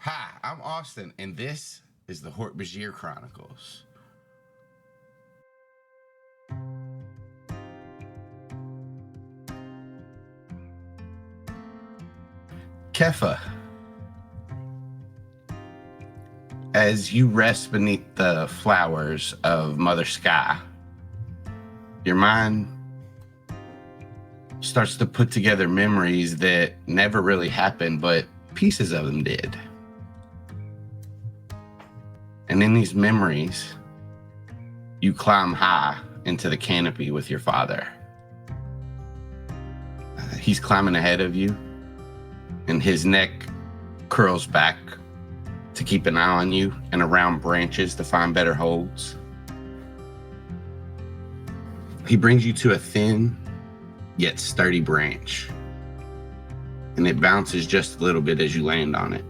Hi, I'm Austin, and this is the Hork-Bajir Chronicles. Keffa, as you rest beneath the flowers of Mother Sky, your mind starts to put together memories that never really happened, but pieces of them did. And in these memories, you climb high into the canopy with your father. He's climbing ahead of you, and his neck curls back to keep an eye on you and around branches to find better holds. He brings you to a thin yet sturdy branch, and it bounces just a little bit as you land on it.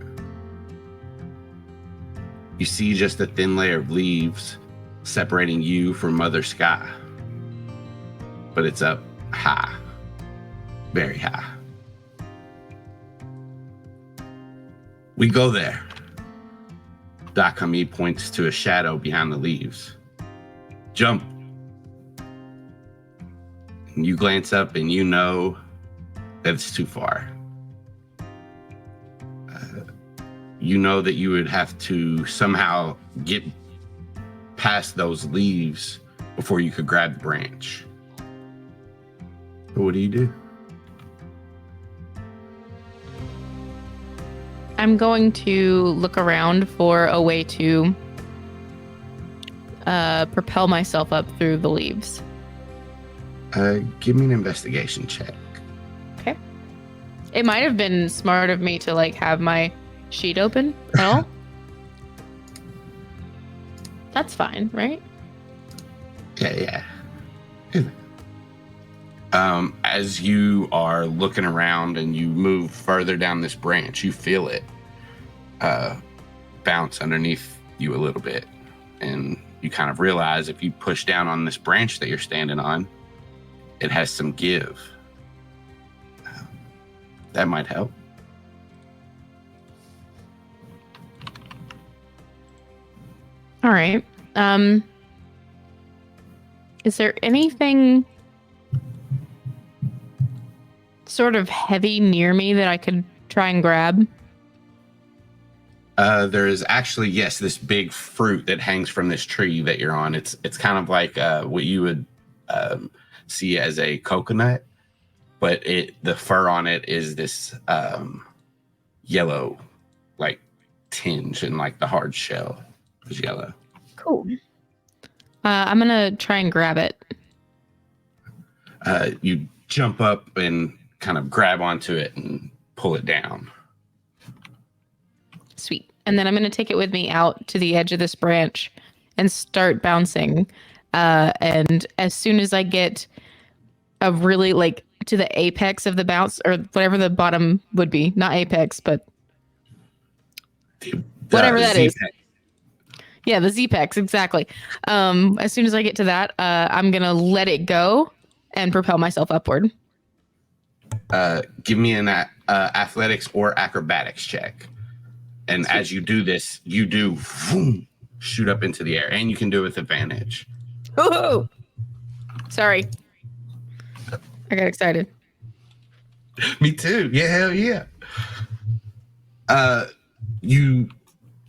You see just a thin layer of leaves separating you from Mother Sky, but it's up high, very high. We go there. Dakami points to a shadow behind the leaves. Jump. And you glance up and you know that it's too far. You know that you would have to somehow get past those leaves before you could grab the branch. But what do you do? I'm going to look around for a way to propel myself up through the leaves. Give me an investigation check. Okay. It might have been smart of me to have my sheet open at all. That's fine, right? Yeah. As you are looking around and you move further down this branch, you feel it bounce underneath you a little bit. And you kind of realize if you push down on this branch that you're standing on, it has some give. That might help. All right. Is there anything sort of heavy near me that I could try and grab? There is actually, yes, this big fruit that hangs from this tree that you're on. It's kind of like what you would see as a coconut, but the fur on it is this yellow, tinge, and the hard shell is yellow. Cool. I'm gonna try and grab it. You jump up and kind of grab onto it and pull it down. Sweet. And then I'm gonna take it with me out to the edge of this branch and start bouncing. And as soon as I get a really to the apex of the bounce, or whatever the bottom would be, not apex, but whatever that is. Yeah, the Z-Pex, exactly. As soon as I get to that, I'm going to let it go and propel myself upward. Give me an athletics or acrobatics check. And as you do this, you do shoot up into the air. And you can do it with advantage. Woohoo! Sorry. I got excited. Me too. Yeah, hell yeah. You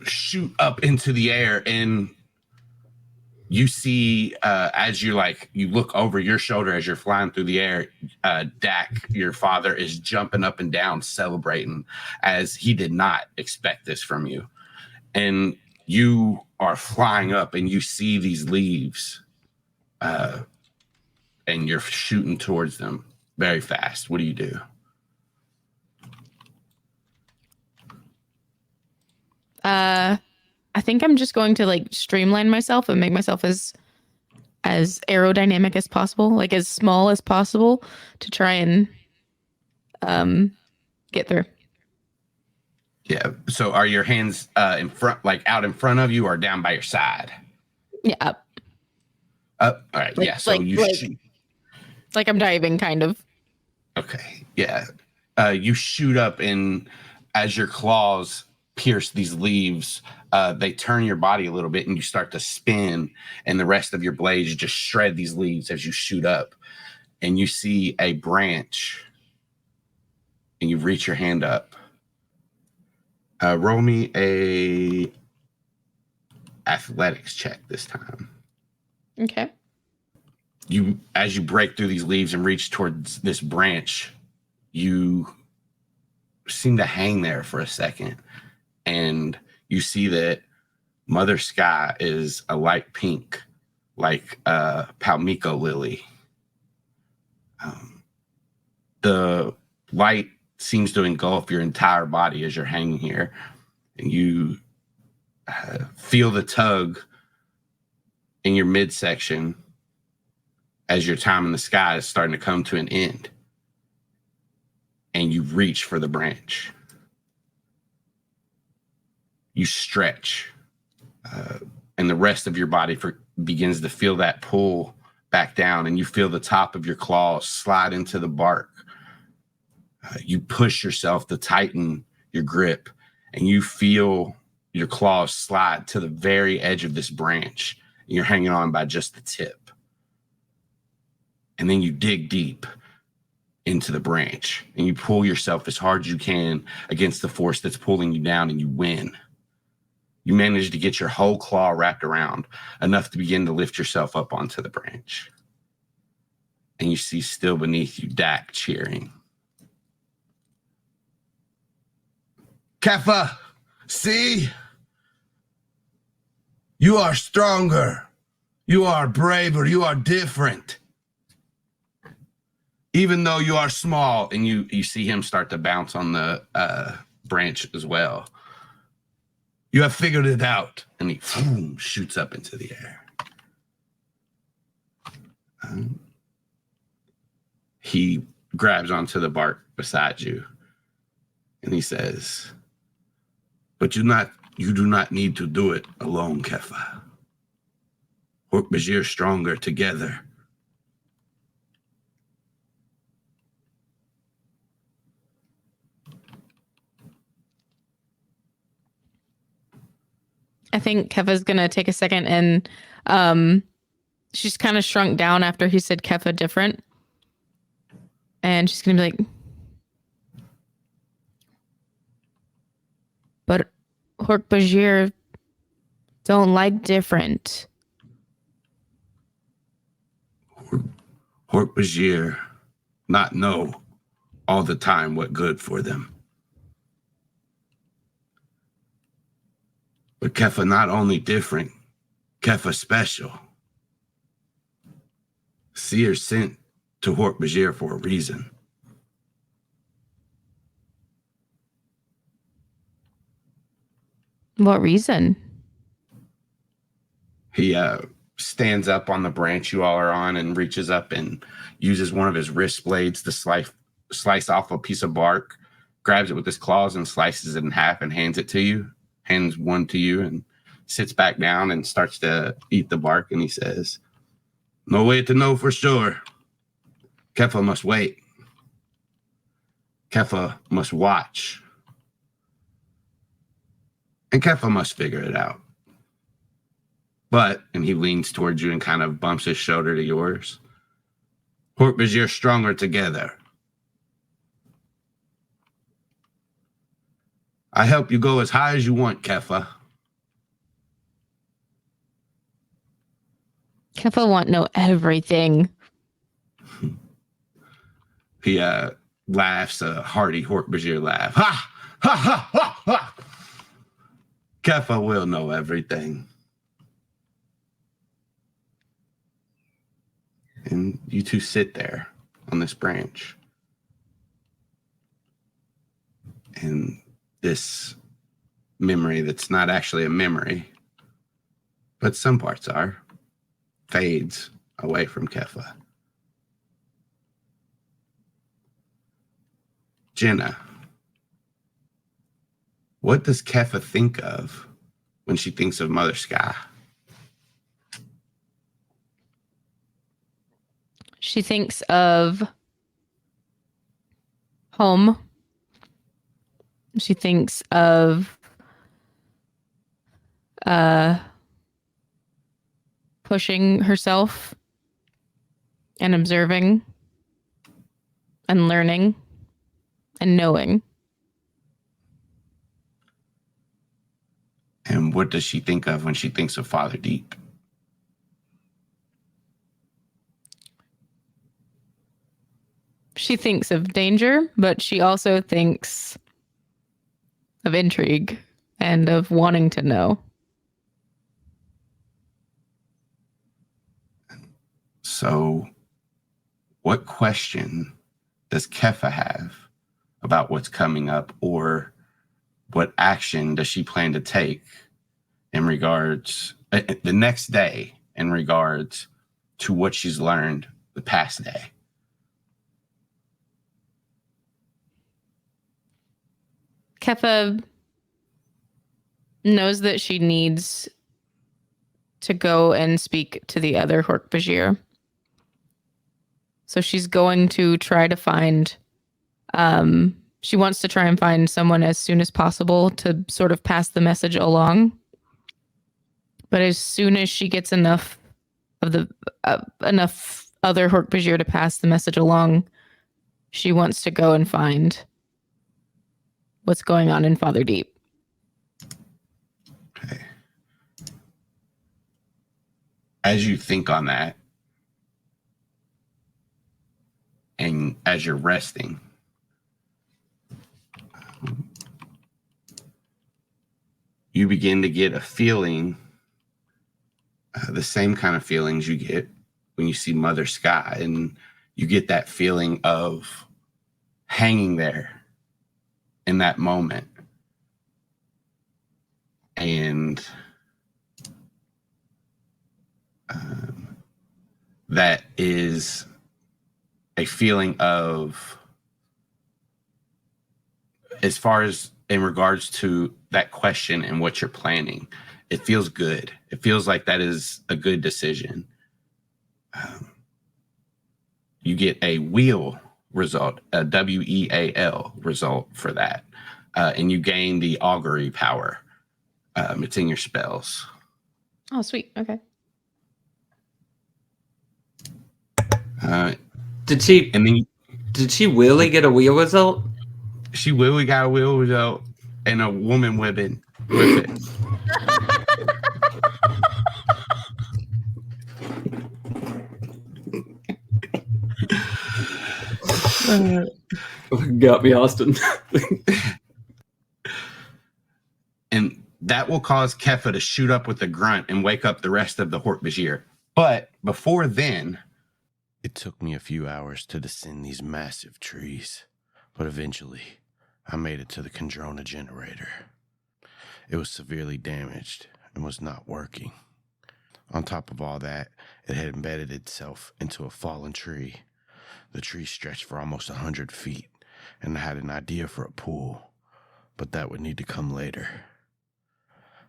shoot up into the air and you see as you you look over your shoulder as you're flying through the air, Dak, your father, is jumping up and down celebrating as he did not expect this from you. And you are flying up and you see these leaves and you're shooting towards them very fast. What do you do? I think I'm just going to streamline myself and make myself as aerodynamic as possible, as small as possible, to try and get through. Yeah. So are your hands in front, out in front of you, or down by your side? Yeah, up. Up. All right. Yeah. So you shoot. I'm diving, kind of. Okay. Yeah. You shoot up, and as your claws pierce these leaves, they turn your body a little bit and you start to spin, and the rest of your blades just shred these leaves as you shoot up. And you see a branch, and you reach your hand up. Roll me a athletics check this time. Okay. As you break through these leaves and reach towards this branch, you seem to hang there for a second, and you see that Mother Sky is a light pink, like a Palmico lily. The light seems to engulf your entire body as you're hanging here, and you feel the tug in your midsection as your time in the sky is starting to come to an end, and you reach for the branch. You stretch, and the rest of your body begins to feel that pull back down, and you feel the top of your claws slide into the bark. You push yourself to tighten your grip, and you feel your claws slide to the very edge of this branch. And you're hanging on by just the tip. And then you dig deep into the branch, and you pull yourself as hard as you can against the force that's pulling you down, and you win. You manage to get your whole claw wrapped around enough to begin to lift yourself up onto the branch. And you see still beneath you Dak cheering. Keffa, see? You are stronger. You are braver. You are different. Even though you are small, and you see him start to bounce on the branch as well. You have figured it out. And he shoots up into the air. He grabs onto the bark beside you. And he says, but you do not need to do it alone, Keffa. Hork-Bajir stronger together. I think Keffa's going to take a second, and she's kind of shrunk down after he said Keffa different. And she's going to be like, but Hork-Bajir don't like different. Hork-Bajir not know all the time what good for them. But Keffa not only different, Keffa special. Seer sent to Hork-Bajir for a reason. What reason? He stands up on the branch you all are on and reaches up and uses one of his wrist blades to slice off a piece of bark, grabs it with his claws and slices it in half and hands it to you. Hands one to you and sits back down and starts to eat the bark. And he says, no way to know for sure. Keffa must wait. Keffa must watch. And Keffa must figure it out. But, and he leans towards you and kind of bumps his shoulder to yours. Hork-Bajir stronger together. I help you go as high as you want, Keffa. Keffa want know everything. He laughs a hearty Hork-Bajir laugh. Ha! Ha ha ha ha! Keffa will know everything. And you two sit there on this branch. And this memory that's not actually a memory, but some parts are, fades away from Keffa. Jenna, what does Keffa think of when she thinks of Mother Sky? She thinks of home. She thinks of pushing herself and observing and learning and knowing. And what does she think of when she thinks of Father Deep? She thinks of danger, but she also thinks of intrigue and of wanting to know. So, what question does Keffa have about what's coming up, or what action does she plan to take in regards the next day in regards to what she's learned the past day? Keffa knows that she needs to go and speak to the other Hork-Bajir. So she's going to try to find, she wants to try and find someone as soon as possible to sort of pass the message along. But as soon as she gets enough of the, enough other Hork-Bajir to pass the message along, she wants to go and find what's going on in Father Deep. Okay. As you think on that, and as you're resting, you begin to get a feeling, the same kind of feelings you get when you see Mother Sky, and you get that feeling of hanging there in that moment. And that is a feeling of, as far as in regards to that question and what you're planning, it feels good. It feels like that is a good decision. You get a wheel result, a WEAL result for that. And you gain the augury power. It's in your spells. Oh, sweet. Okay. Did she really get a wheel result? She really got a wheel result and a woman webbing with it. Got me, Austin. And that will cause Keffa to shoot up with a grunt and wake up the rest of the Hork-Bajir. But before then, it took me a few hours to descend these massive trees. But eventually, I made it to the Kandrona generator. It was severely damaged and was not working. On top of all that, it had embedded itself into a fallen tree. The tree stretched for almost 100 feet, and I had an idea for a pool, but that would need to come later.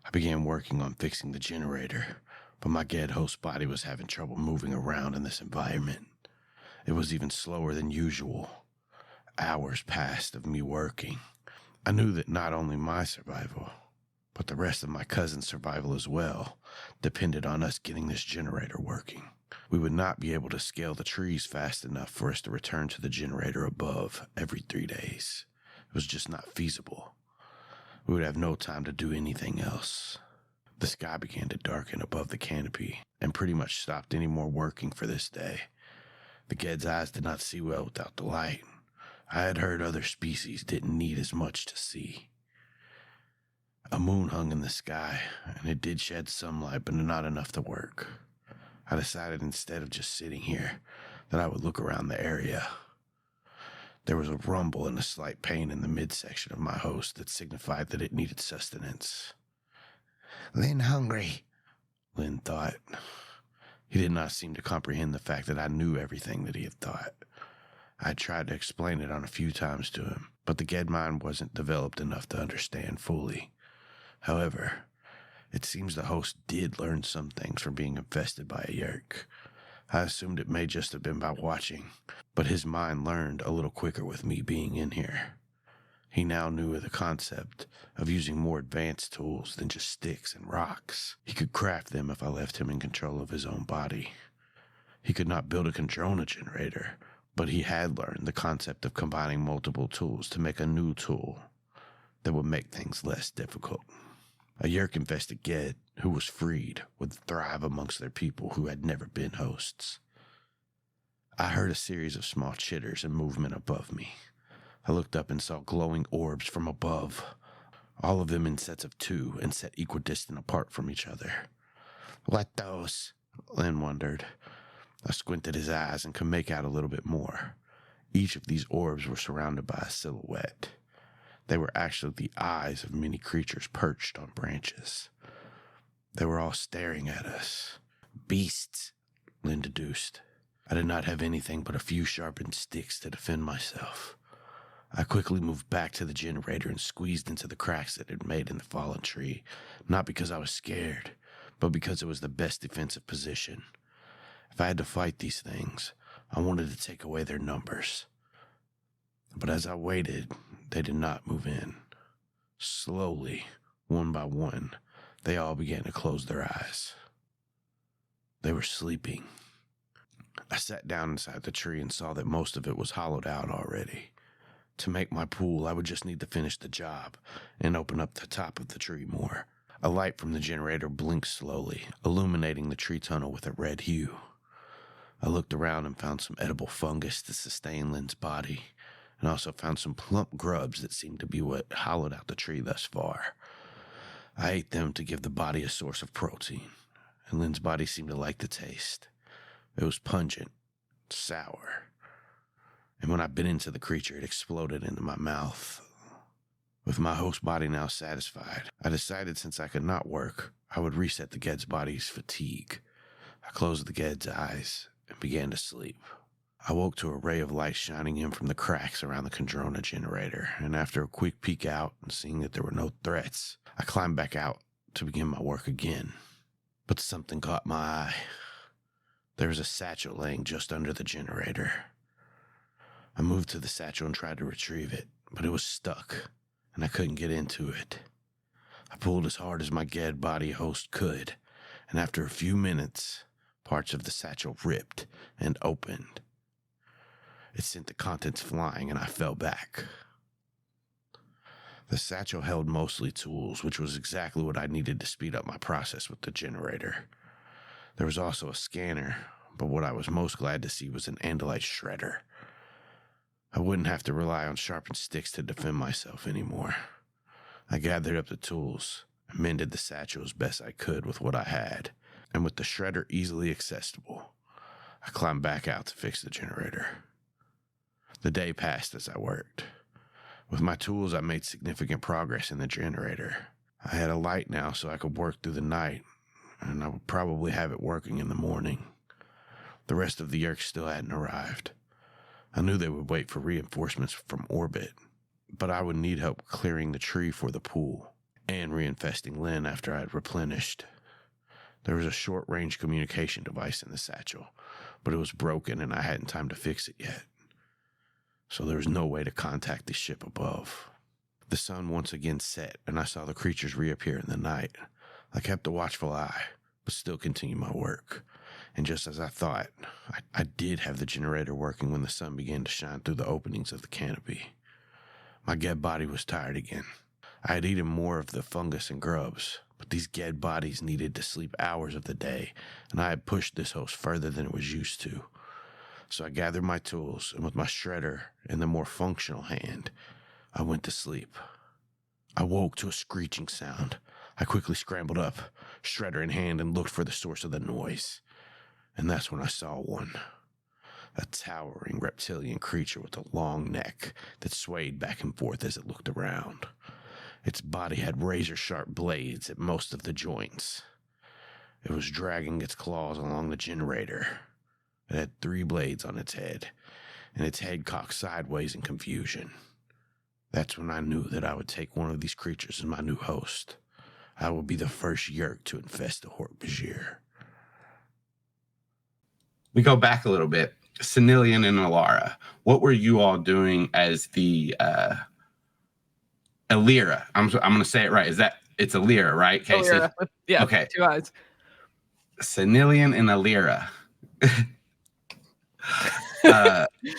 I began working on fixing the generator, but my Ged host body was having trouble moving around in this environment. It was even slower than usual. Hours passed of me working. I knew that not only my survival, but the rest of my cousin's survival as well, depended on us getting this generator working. We would not be able to scale the trees fast enough for us to return to the generator above every 3 days. It was just not feasible. We would have no time to do anything else. The sky began to darken above the canopy and pretty much stopped any more working for this day. The Ged's eyes did not see well without the light. I had heard other species didn't need as much to see. A moon hung in the sky, and it did shed some light, but not enough to work. I decided instead of just sitting here, that I would look around the area. There was a rumble and a slight pain in the midsection of my host that signified that it needed sustenance. "Lynn hungry," Lynn thought. He did not seem to comprehend the fact that I knew everything that he had thought. I tried to explain it on a few times to him, but the Ged mind wasn't developed enough to understand fully. However, it seems the host did learn some things from being infested by a Yeerk. I assumed it may just have been by watching, but his mind learned a little quicker with me being in here. He now knew the concept of using more advanced tools than just sticks and rocks. He could craft them if I left him in control of his own body. He could not build a Controna generator, but he had learned the concept of combining multiple tools to make a new tool that would make things less difficult. A Yeerk-infested Ged who was freed would thrive amongst their people who had never been hosts. I heard a series of small chitters and movement above me. I looked up and saw glowing orbs from above, all of them in sets of 2 and set equidistant apart from each other. "What those?" Lynn wondered. I squinted his eyes and could make out a little bit more. Each of these orbs were surrounded by a silhouette. They were actually the eyes of many creatures perched on branches. They were all staring at us. "Beasts," Lynn deduced. I did not have anything but a few sharpened sticks to defend myself. I quickly moved back to the generator and squeezed into the cracks that it had made in the fallen tree, not because I was scared, but because it was the best defensive position. If I had to fight these things, I wanted to take away their numbers. But as I waited, they did not move in. Slowly, one by one, they all began to close their eyes. They were sleeping. I sat down inside the tree and saw that most of it was hollowed out already. To make my pool, I would just need to finish the job and open up the top of the tree more. A light from the generator blinked slowly, illuminating the tree tunnel with a red hue. I looked around and found some edible fungus to sustain Lynn's body, and also found some plump grubs that seemed to be what hollowed out the tree thus far. I ate them to give the body a source of protein, and Lynn's body seemed to like the taste. It was pungent, sour, and when I bit into the creature, it exploded into my mouth. With my host body now satisfied, I decided since I could not work, I would reset the Ged's body's fatigue. I closed the Ged's eyes and began to sleep. I woke to a ray of light shining in from the cracks around the Controna generator, and after a quick peek out and seeing that there were no threats, I climbed back out to begin my work again. But something caught my eye. There was a satchel laying just under the generator. I moved to the satchel and tried to retrieve it, but it was stuck, and I couldn't get into it. I pulled as hard as my Ged body host could, and after a few minutes, parts of the satchel ripped and opened. It sent the contents flying, and I fell back. The satchel held mostly tools, which was exactly what I needed to speed up my process with the generator. There was also a scanner, but what I was most glad to see was an andalite shredder. I wouldn't have to rely on sharpened sticks to defend myself anymore. I gathered up the tools and mended the satchel as best I could with what I had, and with the shredder easily accessible, I climbed back out to fix the generator. The day passed as I worked. With my tools, I made significant progress in the generator. I had a light now so I could work through the night, and I would probably have it working in the morning. The rest of the Yeerks still hadn't arrived. I knew they would wait for reinforcements from orbit, but I would need help clearing the tree for the pool and reinfesting Lynn after I had replenished. There was a short-range communication device in the satchel, but it was broken and I hadn't time to fix it yet. So there was no way to contact the ship above. The sun once again set, and I saw the creatures reappear in the night. I kept a watchful eye, but still continued my work. And just as I thought, I did have the generator working when the sun began to shine through the openings of the canopy. My Ged body was tired again. I had eaten more of the fungus and grubs, but these Ged bodies needed to sleep hours of the day, and I had pushed this host further than it was used to. So I gathered my tools, and with my shredder in the more functional hand, I went to sleep. I woke to a screeching sound. I quickly scrambled up, shredder in hand, and looked for the source of the noise. And that's when I saw one. A towering reptilian creature with a long neck that swayed back and forth as it looked around. Its body had razor-sharp blades at most of the joints. It was dragging its claws along the generator. It had 3 blades on its head, and its head cocked sideways in confusion. That's when I knew that I would take one of these creatures as my new host. I would be the first Yeerk to infest the Hork-Bajir. We go back a little bit. Senilian and Alara, what were you all doing as the Illyra. I'm gonna say it right. Is that it's Illyra, right, Casey? Illyra, yeah. Okay. 2 eyes. Senilian and Illyra.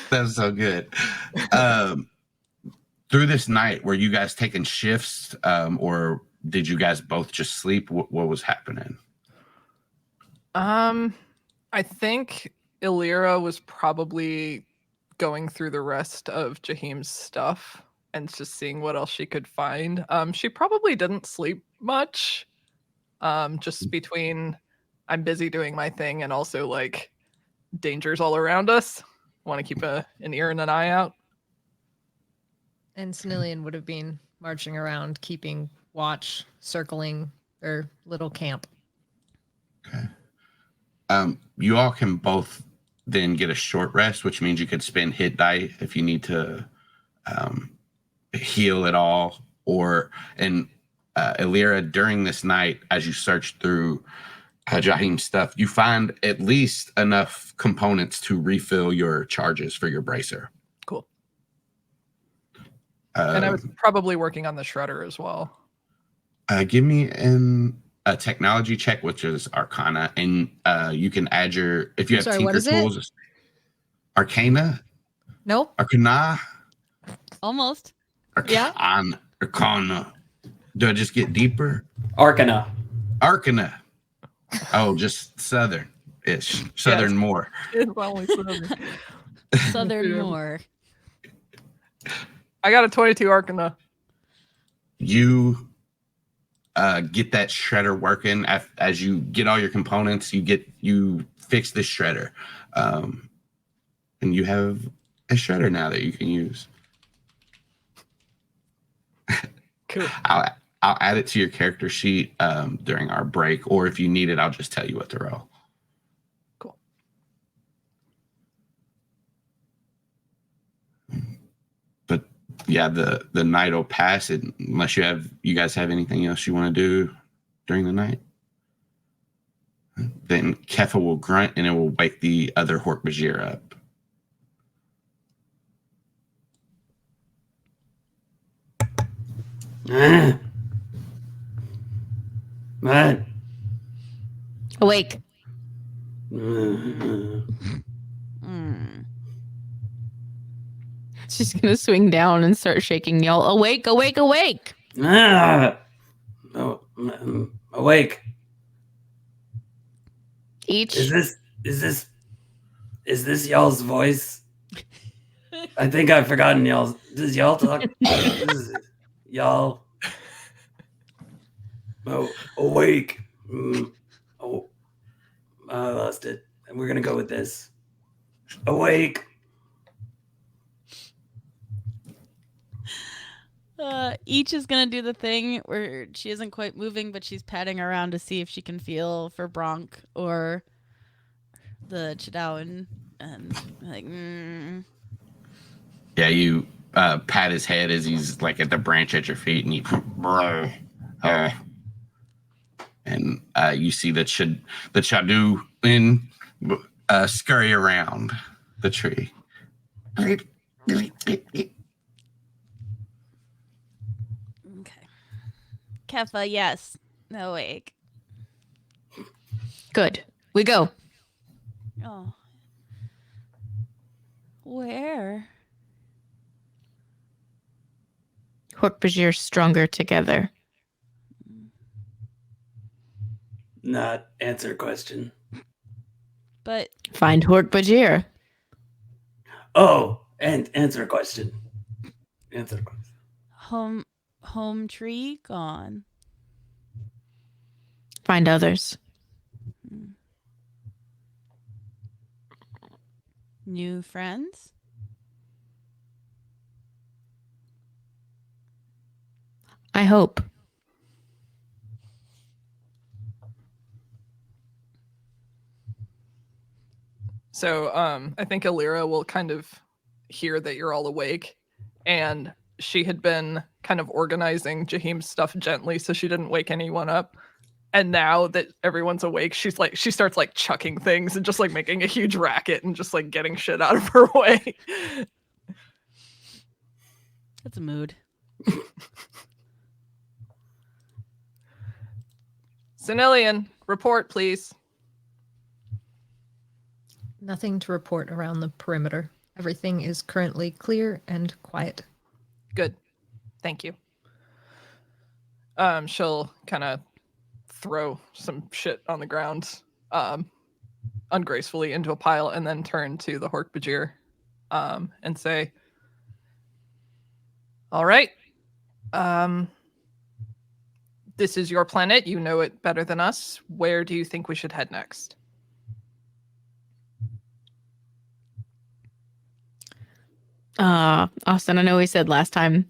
That's so good. Through this night, were you guys taking shifts, or did you guys both just sleep? What was happening? I think Illyra was probably going through the rest of Jahim's stuff and just seeing what else she could find. She probably didn't sleep much. Just between I'm busy doing my thing and also like dangers all around us. Want to keep an ear and an eye out. And Snillian would have been marching around, keeping watch, circling their little camp. Okay. You all can both then get a short rest, which means you could spend hit die if you need to heal at all. Illyra, during this night, as you search through Jahim's stuff, you find at least enough components to refill your charges for your bracer. Cool. And I was probably working on the shredder as well. Give me a technology check, which is Arcana, and you can add if you have Sorry, Tinker what is tools. it? Arcana? Nope. Arcana? Almost. Yeah. Arcana. Do I just get deeper? Arcana. Arcana. Oh, just southern-ish. Southern Yes. more. It's only southern. Southern more. I got a 22 Arcana. You get that shredder working. As you get all your components, you fix the shredder. And you have a shredder now that you can use. Cool. I'll add it to your character sheet during our break, or if you need it, I'll just tell you what to roll. Cool. But yeah, the night will pass unless you guys have anything else you want to do during the night. Then Keffa will grunt and it will wake the other Hork-Bajir up. What? Awake. She's gonna swing down and start shaking y'all. Awake, awake, awake. Awake. Each. Is this y'all's voice? I think I've forgotten y'all. Does y'all talk? Y'all. Oh, awake. Oh, I lost it. And we're gonna go with this. Awake. Each is gonna do the thing where she isn't quite moving, but she's patting around to see if she can feel for Bronk or the Chidauan, and like. Yeah, you pat his head as he's like at the branch at your feet, and you see the Chadu scurry around the tree. Okay. Keffa, yes. Awake. Good. We go. Oh. Where? Hork-Bajir stronger together. Not answer question. But Find Hork-Bajir. Oh, and answer question. Answer question. home tree gone. Find others. New friends? I hope. So I think Illyra will kind of hear that you're all awake, and she had been kind of organizing Jahim's stuff gently so she didn't wake anyone up. And now that everyone's awake, she starts like chucking things and just like making a huge racket and just like getting shit out of her way. That's a mood. Zenillian, report, please. Nothing to report around the perimeter. Everything is currently clear and quiet. Good. Thank you. She'll kind of throw some shit on the ground ungracefully into a pile and then turn to the Hork-Bajir and say, all right. This is your planet. You know it better than us. Where do you think we should head next? Austin, I know we said last time,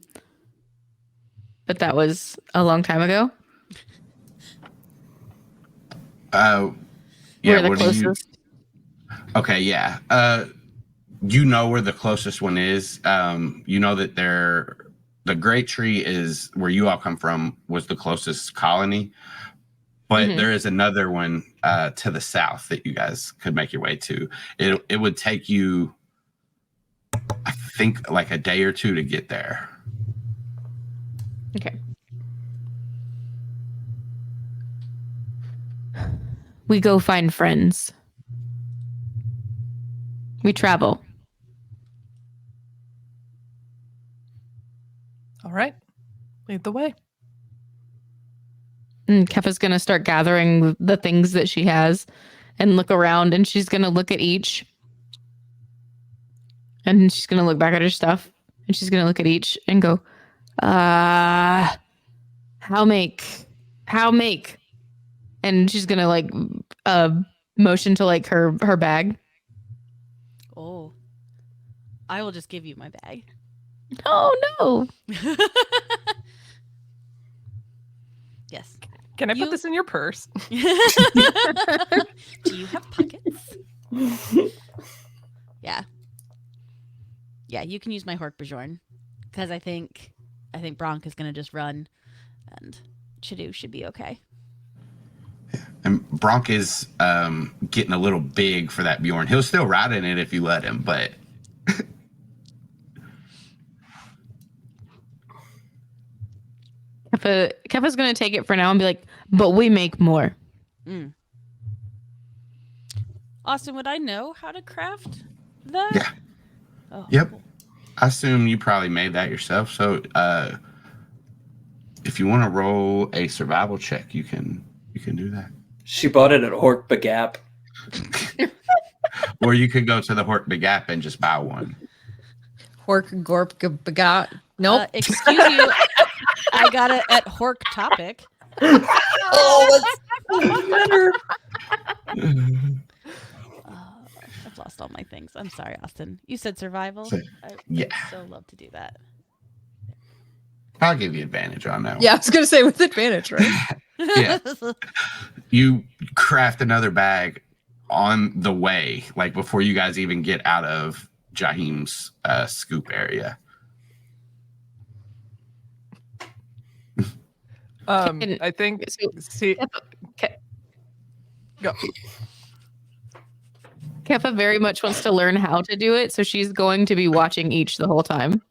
but that was a long time ago. Yeah, We're the what do you? closest. Okay, yeah. You know where the closest one is. You know that the Great Tree is where you all come from, was the closest colony. But there is another one to the south that you guys could make your way to. It would take you, I think, like a day or two to get there. Okay. We go find friends. We travel. All right. Lead the way. And Keffa's going to start gathering the things that she has and look around, and she's going to look at each. And she's going to look back at her stuff, and she's going to look at each and go, how make? And she's going to like motion to like her bag. Oh. I will just give you my bag. Oh, no. Yes. Can I put this in your purse? Do you have pockets? Yeah. Yeah, you can use my Hork-Bajir because I think Bronk is going to just run and Chadu should be okay. And Bronk is getting a little big for that Bjorn. He'll still ride in it if you let him, but Keffa's going to take it for now and be like, but we make more. Mm. Austin, would I know how to craft that? yeah. Oh, Yep. cool. I assume you probably made that yourself. So if you want to roll a survival check, you can do that. She bought it at Hork-Bajir. Or you could go to the Hork-Bajir and just buy one. Hork-Gorp-Bagat. Nope. Excuse you. I got it at Hork Topic. Oh, that's better. I've lost all my things. I'm sorry, Austin. You said survival? Yeah. I'd so love to do that. I'll give you advantage on that one. Yeah, I was going to say with advantage, right? Yeah. You craft another bag on the way, like before you guys even get out of Jahim's scoop area. I think. See, go. Keffa very much wants to learn how to do it, so she's going to be watching each the whole time.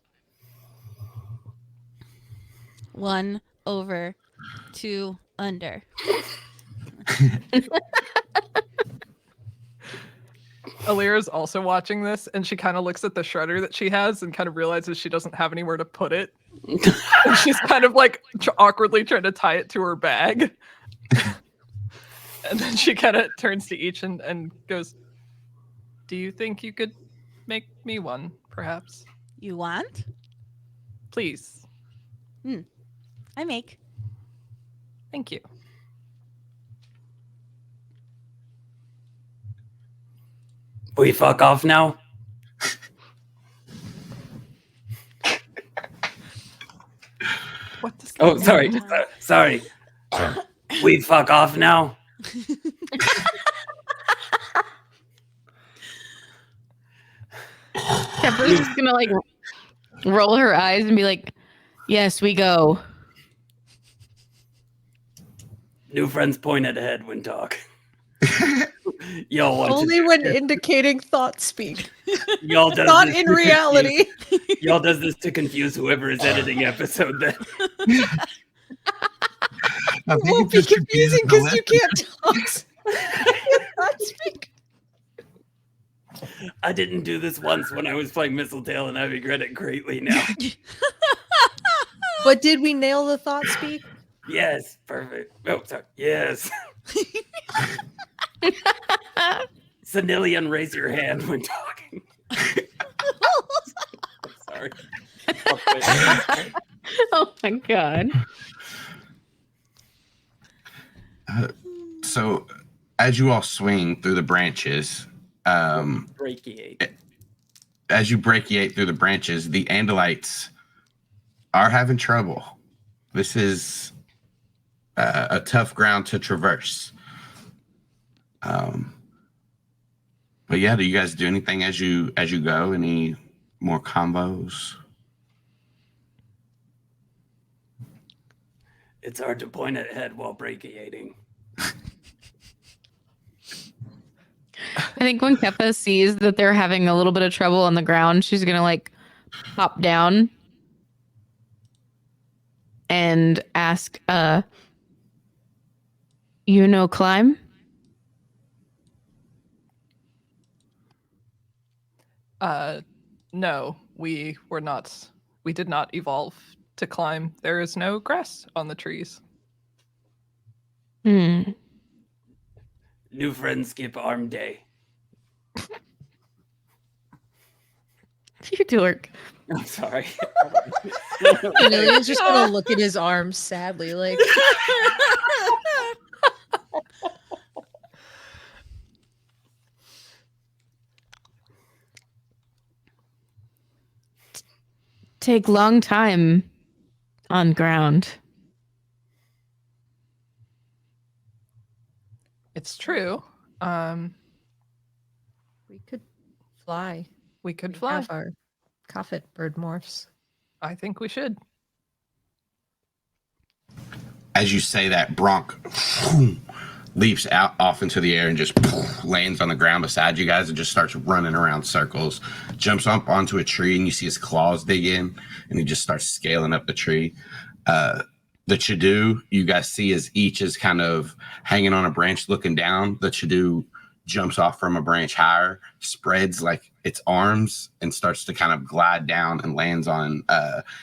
1 over, 2 under. Alira's also watching this, and she kind of looks at the shredder that she has and kind of realizes she doesn't have anywhere to put it. And she's kind of like awkwardly trying to tie it to her bag. And then she kind of turns to each and goes, do you think you could make me one, perhaps? You want? Please. I make. Thank you. We fuck off now? What does Oh, sorry. Sorry. We fuck off now? Keffa's just going to like roll her eyes and be like, yes, we go. New friends point at head when talk. Y'all want Only to, when indicating thought speak, y'all does not this in to reality. confuse- y'all does this to confuse whoever is editing episode. Then I It think won't it be just confuses confusing the because you listener. can't thought speak. I didn't do this once when I was playing Mistletail, and I regret it greatly now. But did we nail the thought speak? Yes, perfect. Oh, sorry. Yes. Senilian, raise your hand when talking. Sorry. Oh my god. So, as you all swing through the branches, Brachiate. as you brachiate through the branches, the Andalites are having trouble. This is a tough ground to traverse. But yeah, do you guys do anything as you go? Any more combos? It's hard to point ahead while brachiating. I think when Keffa sees that they're having a little bit of trouble on the ground, she's gonna like hop down and ask, you know climb? No, we did not evolve to climb. There is no grass on the trees. Hmm. New friends skip arm day. You dork. I'm sorry. Emilio's just gonna look at his arms sadly, like Take long time on ground. It's true. we could fly. We could We fly. have our Coffet bird morphs. I think we should. As you say that, Bronk leaps out off into the air and just lands on the ground beside you guys and just starts running around circles. Jumps up onto a tree and you see his claws dig in and he just starts scaling up the tree. The Chadu, you guys see as each is kind of hanging on a branch looking down. The Chadu jumps off from a branch higher, spreads like its arms and starts to kind of glide down and lands on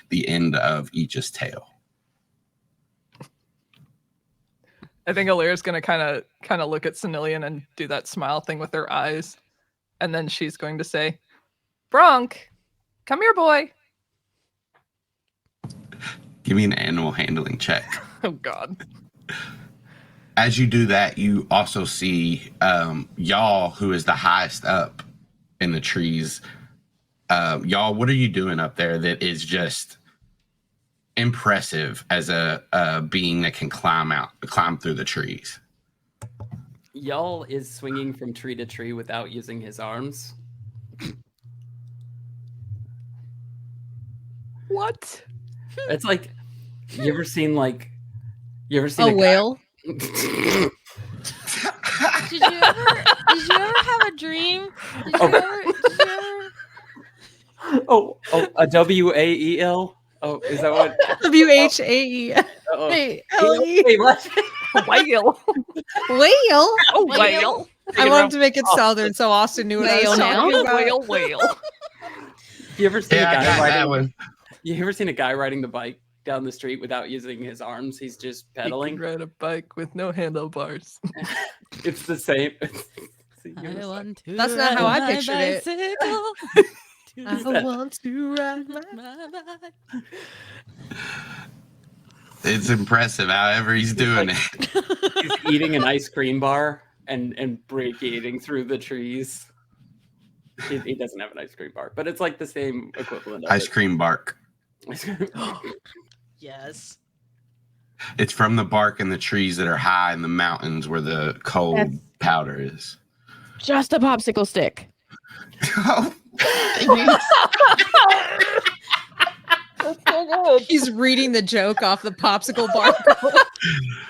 the end of each's tail. I think Alira's gonna kind of look at Senilian and do that smile thing with her eyes, and then she's going to say, "Bronk, come here, boy." Give me an animal handling check. Oh God. As you do that, you also see Y'all, who is the highest up in the trees. Y'all, what are you doing up there that is just impressive as a being that can climb through the trees? Y'all is swinging from tree to tree without using his arms. What? It's like, you ever seen A guy- whale? Did you ever have a dream? Did you ever Oh, a WAEL? Oh, is that what? WHAE. Oh, Hey, wait, what? Whale. Whale? Oh, whale. I wanted to make it southern so Austin knew what I was Whale now? talking about. Whale, whale. You ever seen Yeah, I a guy got that riding? one. You ever seen a guy riding the bike down the street without using his arms? He's just He pedaling. can ride a bike with no handlebars. It's the same. See, I you were want to That's not how ride I my pictured it. bicycle to I want to ride my... my bike. It's impressive, however he's doing like- it. He's eating an ice cream bar and brachiating through the trees. He doesn't have an ice cream bar, but it's like the same equivalent. Of Ice cream bark. Yes. It's from the bark in the trees that are high in the mountains where the cold That's- powder is. Just a popsicle stick. He's reading the joke off the popsicle bar.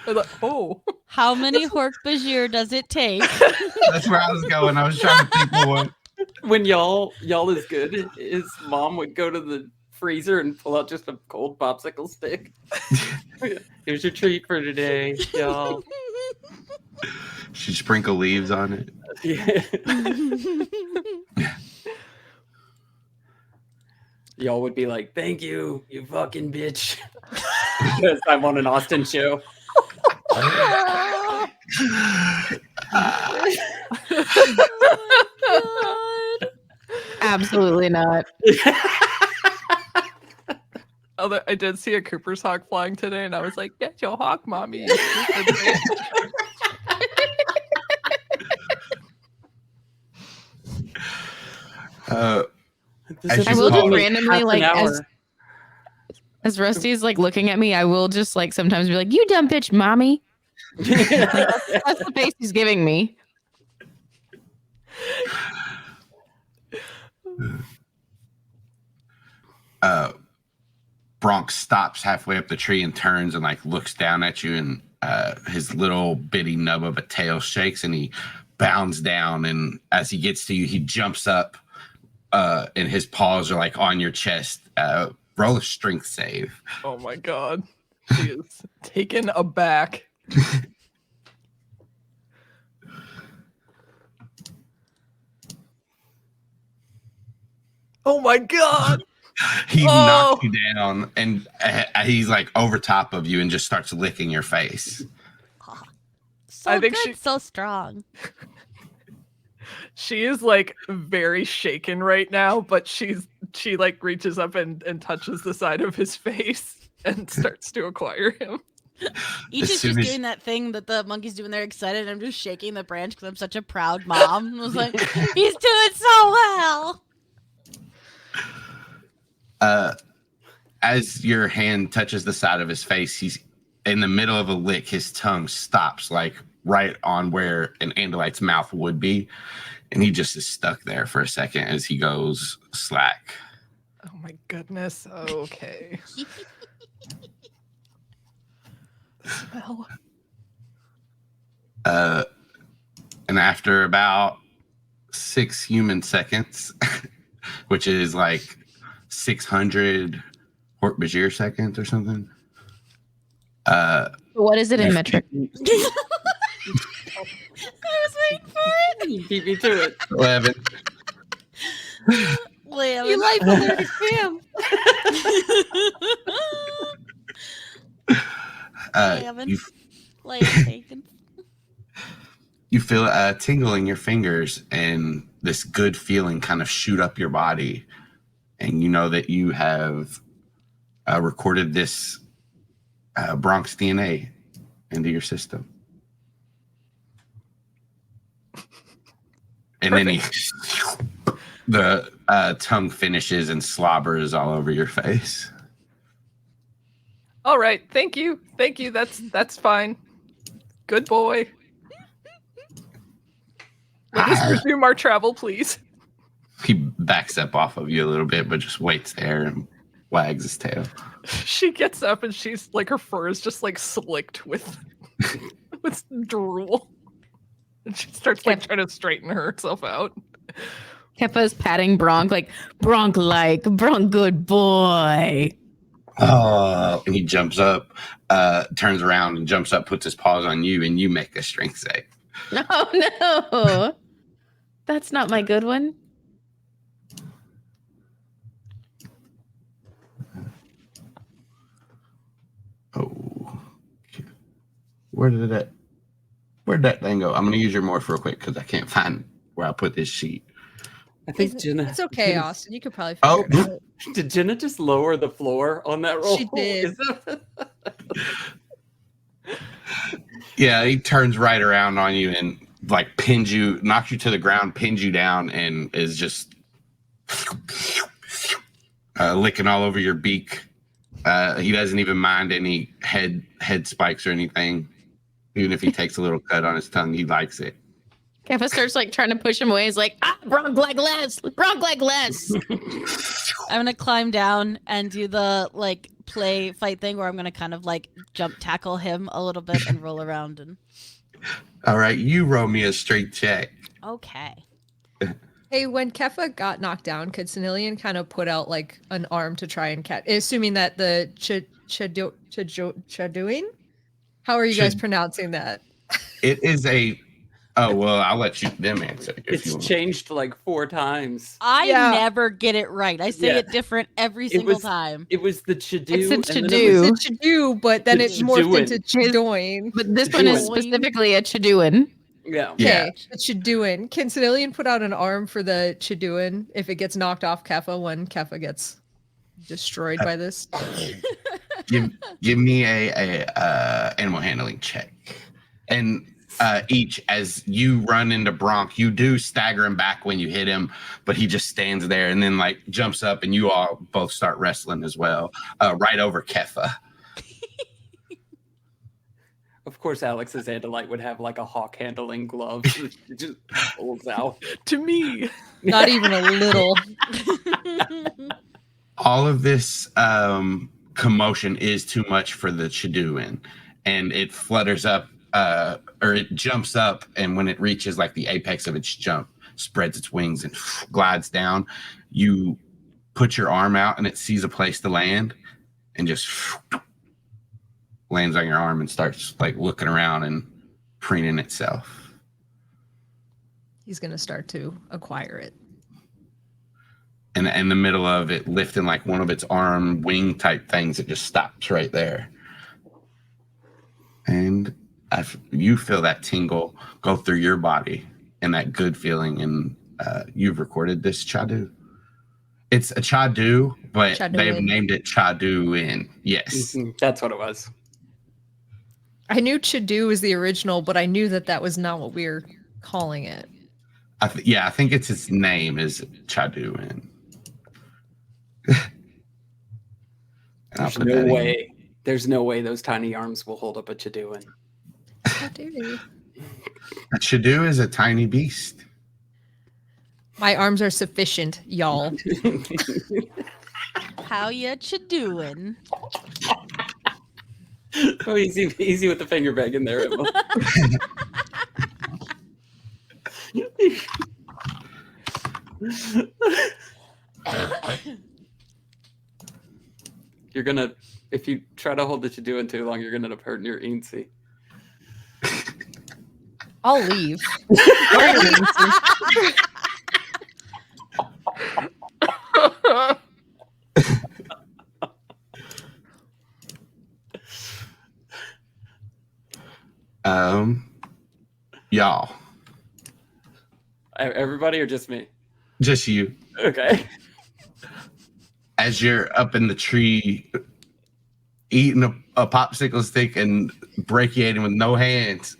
I'm like, oh. How many Hork-Bajir does it take? That's where I was going. I was trying to think of one. When y'all is good, his mom would go to the freezer and pull out just a cold popsicle stick. Here's your treat for today, y'all. She'd sprinkle leaves on it. Yeah. Y'all would be like, "Thank you, you fucking bitch," because I'm on an Austin show. Oh my God. Absolutely not. Although I did see a Cooper's hawk flying today, and I was like, "Get your hawk, mommy!" you stupid bitch." This I I will just just like randomly, half like, an hour. as Rusty's like looking at me, I will just like sometimes be like, "You dumb bitch, mommy." That's the face he's giving me. Bronx stops halfway up the tree and turns and like looks down at you, and his little bitty nub of a tail shakes and he bounds down, and as he gets to you, he jumps up and his paws are like on your chest. Roll a strength save. Oh my god, she is taken aback. Oh my god! He Oh! knocks you down, and he's like over top of you and just starts licking your face. So I think good, she- so strong. She is like very shaken right now, but she like reaches up and touches the side of his face and starts to acquire him. Each As is soon just as- doing that thing that the monkeys do when they're excited. I'm just shaking the branch because I'm such a proud mom. I was like, he's doing so well. As your hand touches the side of his face, he's in the middle of a lick. His tongue stops like right on where an Andalite's mouth would be, and he just is stuck there for a second as he goes slack. Oh my goodness. Okay. Smell. And after about 6 human seconds, which is like 600 Hork-Bajir seconds or something. What is it in metric? I was waiting for it. You beat me to it. 11. Liam. You life alerted him. You, Liam taken. you feel a tingle in your fingers and this good feeling kind of shoot up your body. And you know that you have recorded this Bronx DNA into your system. And then the tongue finishes and slobbers all over your face. All right. Thank you. Thank you. That's fine. Good boy. Let us resume our travel, please. He backs up off of you a little bit, but just waits there and wags his tail. She gets up and she's like, her fur is just like slicked with with drool. And she starts like trying to straighten herself out. Keffa's patting Bronk like Bronk good boy. Oh, and he jumps up, turns around and jumps up, puts his paws on you, and you make a strength save. Oh no. That's not my good one. Oh, where did that thing go? I'm gonna use your morph real quick because I can't find where I put this sheet. I think Jenna. It's okay, Austin. You could probably Oh, figure it out. Did Jenna just lower the floor on that roll? She did. Is that- Yeah, he turns right around on you and like pins you, knocks you to the ground, pins you down, and is just licking all over your beak. He doesn't even mind any head spikes or anything. Even if he takes a little cut on his tongue, he likes it. Keffa starts like trying to push him away. He's like, Bronk leg less. I'm gonna climb down and do the like play fight thing where I'm gonna kind of like jump tackle him a little bit and roll around and. All right, you roll me a straight check. Okay. Hey, when Keffa got knocked down, could Senilian kind of put out like an arm to try and catch? Assuming that the Chaduin? How are you guys pronouncing that? It is a. Oh well, I'll let them answer. If you It's changed like 4 times. I Yeah. never get it right. I say Yeah. it different every single time. It was the Chadu. It's the and then it Chadu. was- It's a Chadu, but then The it morphed into Chaduin. Chaduin. But this one is Chaduin. specifically a Chaduin. Yeah. Yeah. Okay, the Chaduin. Can Senilian put out an arm for the Chaduin if it gets knocked off Keffa when Keffa gets destroyed by this? give me a animal handling check, and each as you run into Bronk, you do stagger him back when you hit him, but he just stands there and then like jumps up, and you all both start wrestling as well, right over Keffa. Of course, Alex's Andalite would have like a hawk handling glove. It just pulls out. To me. Not even a little. All of this commotion is too much for the Chaduin, and it flutters up, or it jumps up, and when it reaches like the apex of its jump, spreads its wings and glides down. You put your arm out, and it sees a place to land, and just lands on your arm and starts like looking around and preening itself. He's going to start to acquire it. And in the middle of it lifting like one of its arm wing type things, it just stops right there. And you feel that tingle go through your body and that good feeling. And you've recorded this Chadu. It's a Chadu, but they've named it Chaduin. Yes. That's what it was. I knew Chadu is the original, but I knew that was not what we were calling it. I think it's its name is Chaduin. There's no way those tiny arms will hold up a Chaduin. Chadu. A Chadu is a tiny beast. My arms are sufficient, y'all. How ya doing? Oh, easy with the finger bag in there, Emma. You're gonna, if you try to hold the Chaduin too long, you're gonna end up hurting your Ainsi. I'll leave. Y'all. Everybody or just me? Just you. Okay. As you're up in the tree eating a popsicle stick and brachiating with no hands,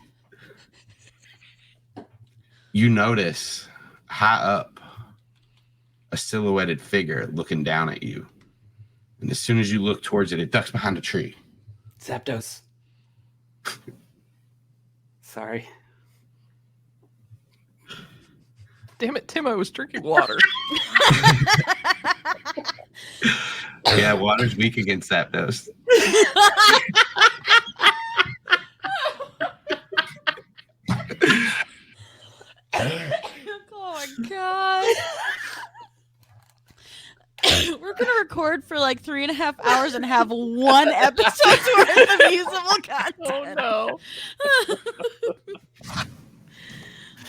you notice high up a silhouetted figure looking down at you. And as soon as you look towards it, it ducks behind a tree. Zapdos. Sorry. Damn it, Tim, I was drinking water. Yeah, water's weak against Zapdos. Oh my god. We're gonna record for like 3.5 hours and have one episode's worth of usable content. Oh no.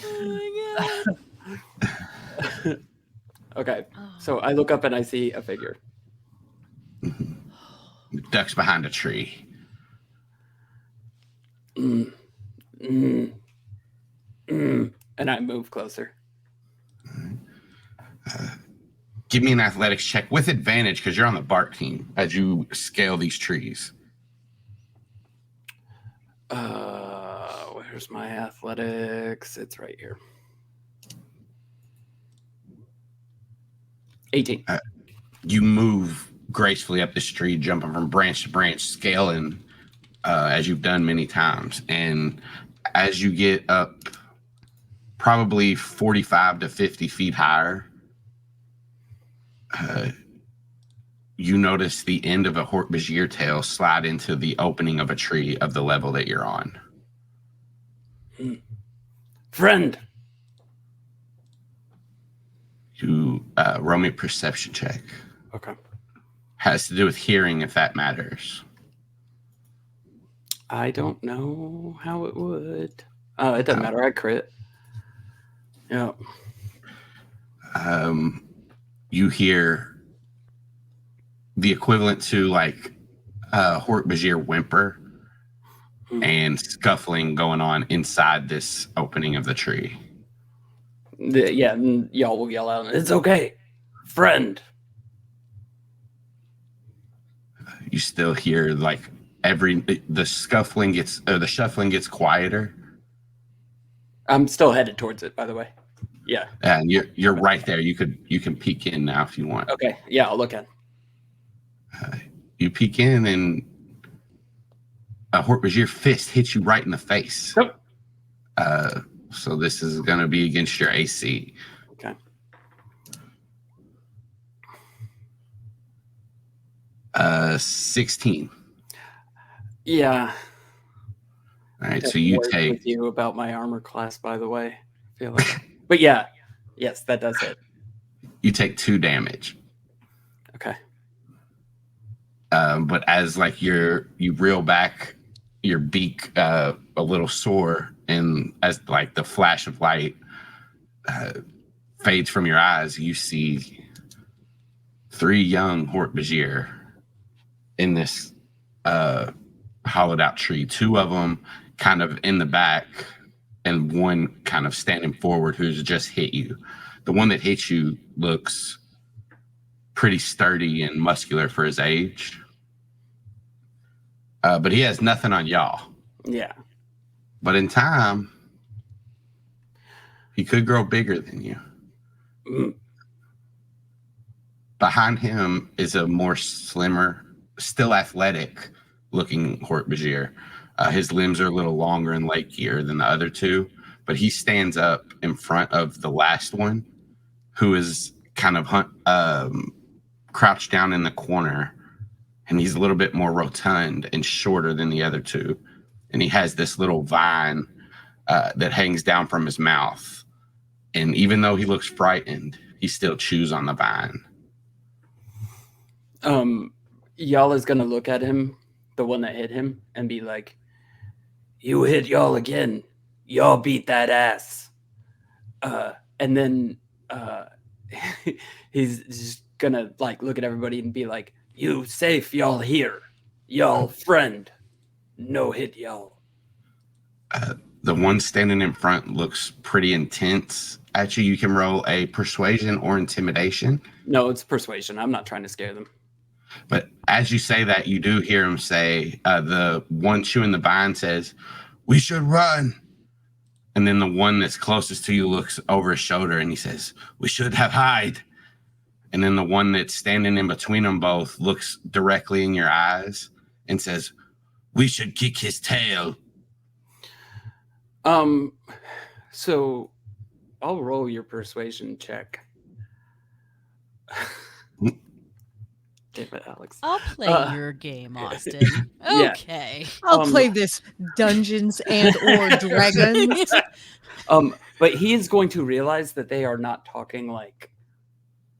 Oh my god. Okay. So I look up and I see a figure. It ducks behind a tree. And I move closer. Give me an athletics check with advantage because you're on the bark team as you scale these trees. Where's my athletics? It's right here. 18. You move gracefully up this tree, jumping from branch to branch, scaling as you've done many times. And as you get up probably 45 to 50 feet higher. You notice the end of a Hork-Bajir tail slide into the opening of a tree of the level that you're on. Friend. You roll me a perception check. Okay. Has to do with hearing, if that matters. I don't know how it would. It doesn't matter. I crit. Yeah. You hear the equivalent to like Hork-Bajir whimper and scuffling going on inside this opening of the tree. Yeah, and y'all will yell out, "It's okay, friend." You still hear like the scuffling gets the shuffling gets quieter. I'm still headed towards it, by the way. Yeah. And you're right there. You can peek in now if you want. Okay. Yeah, I'll look at. You peek in and a Hork-Bajir fist hits you right in the face. Yep. So this is going to be against your AC. Okay. 16. Yeah. All right, so you Words take. with you about my armor class, by the way. I feel like, but yeah, yes, that does hit. You take 2 damage. Okay. But as like you reel back, your beak a little sore, and as like the flash of light fades from your eyes, you see 3 young Hork-Bajir in this hollowed out tree. 2 of them kind of in the back, and 1 kind of standing forward who's just hit you. The one that hit you looks pretty sturdy and muscular for his age. But he has nothing on y'all. Yeah. But in time, he could grow bigger than you. Mm. Behind him is a more slimmer, still athletic looking Hork-Bajir. His limbs are a little longer and lankier than the other 2, but he stands up in front of the last one, who is kind of crouched down in the corner, and he's a little bit more rotund and shorter than the other 2. And he has this little vine that hangs down from his mouth. And even though he looks frightened, he still chews on the vine. Y'all is gonna look at him, the one that hit him, and be like, "You hit y'all again. Y'all beat that ass." And then he's just gonna like look at everybody and be like, "You safe, y'all here. Y'all friend. No hit y'all." The one standing in front looks pretty intense. Actually, you can roll a persuasion or intimidation. No, it's persuasion. I'm not trying to scare them. But as you say that, you do hear him say, the one chewing the vine says, "We should run." And then the one that's closest to you looks over his shoulder and he says, "We should have hide." And then the one that's standing in between them both looks directly in your eyes and says, "We should kick his tail." So I'll roll your persuasion check. Damn it, Alex. I'll play your game, Austin. Yeah. Okay. I'll play this Dungeons and or Dragons. But he is going to realize that they are not talking like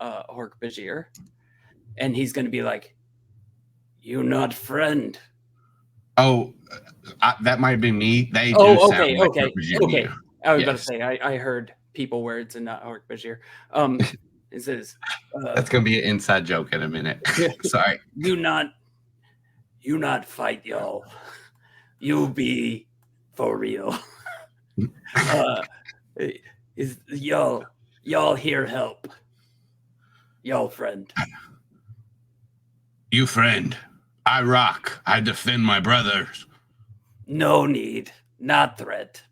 Hork-Bajir, and he's going to be like, "You not friend." Oh, that might be me. They do sound okay. like Hork-Bajir to you. I was about to Yes. say, I heard people words and not Hork-Bajir. It says, That's going to be an inside joke in a minute. Sorry. you not fight, y'all. You be for real. Is y'all here help? Y'all friend. You friend. I rock. I defend my brothers. No need. Not threat.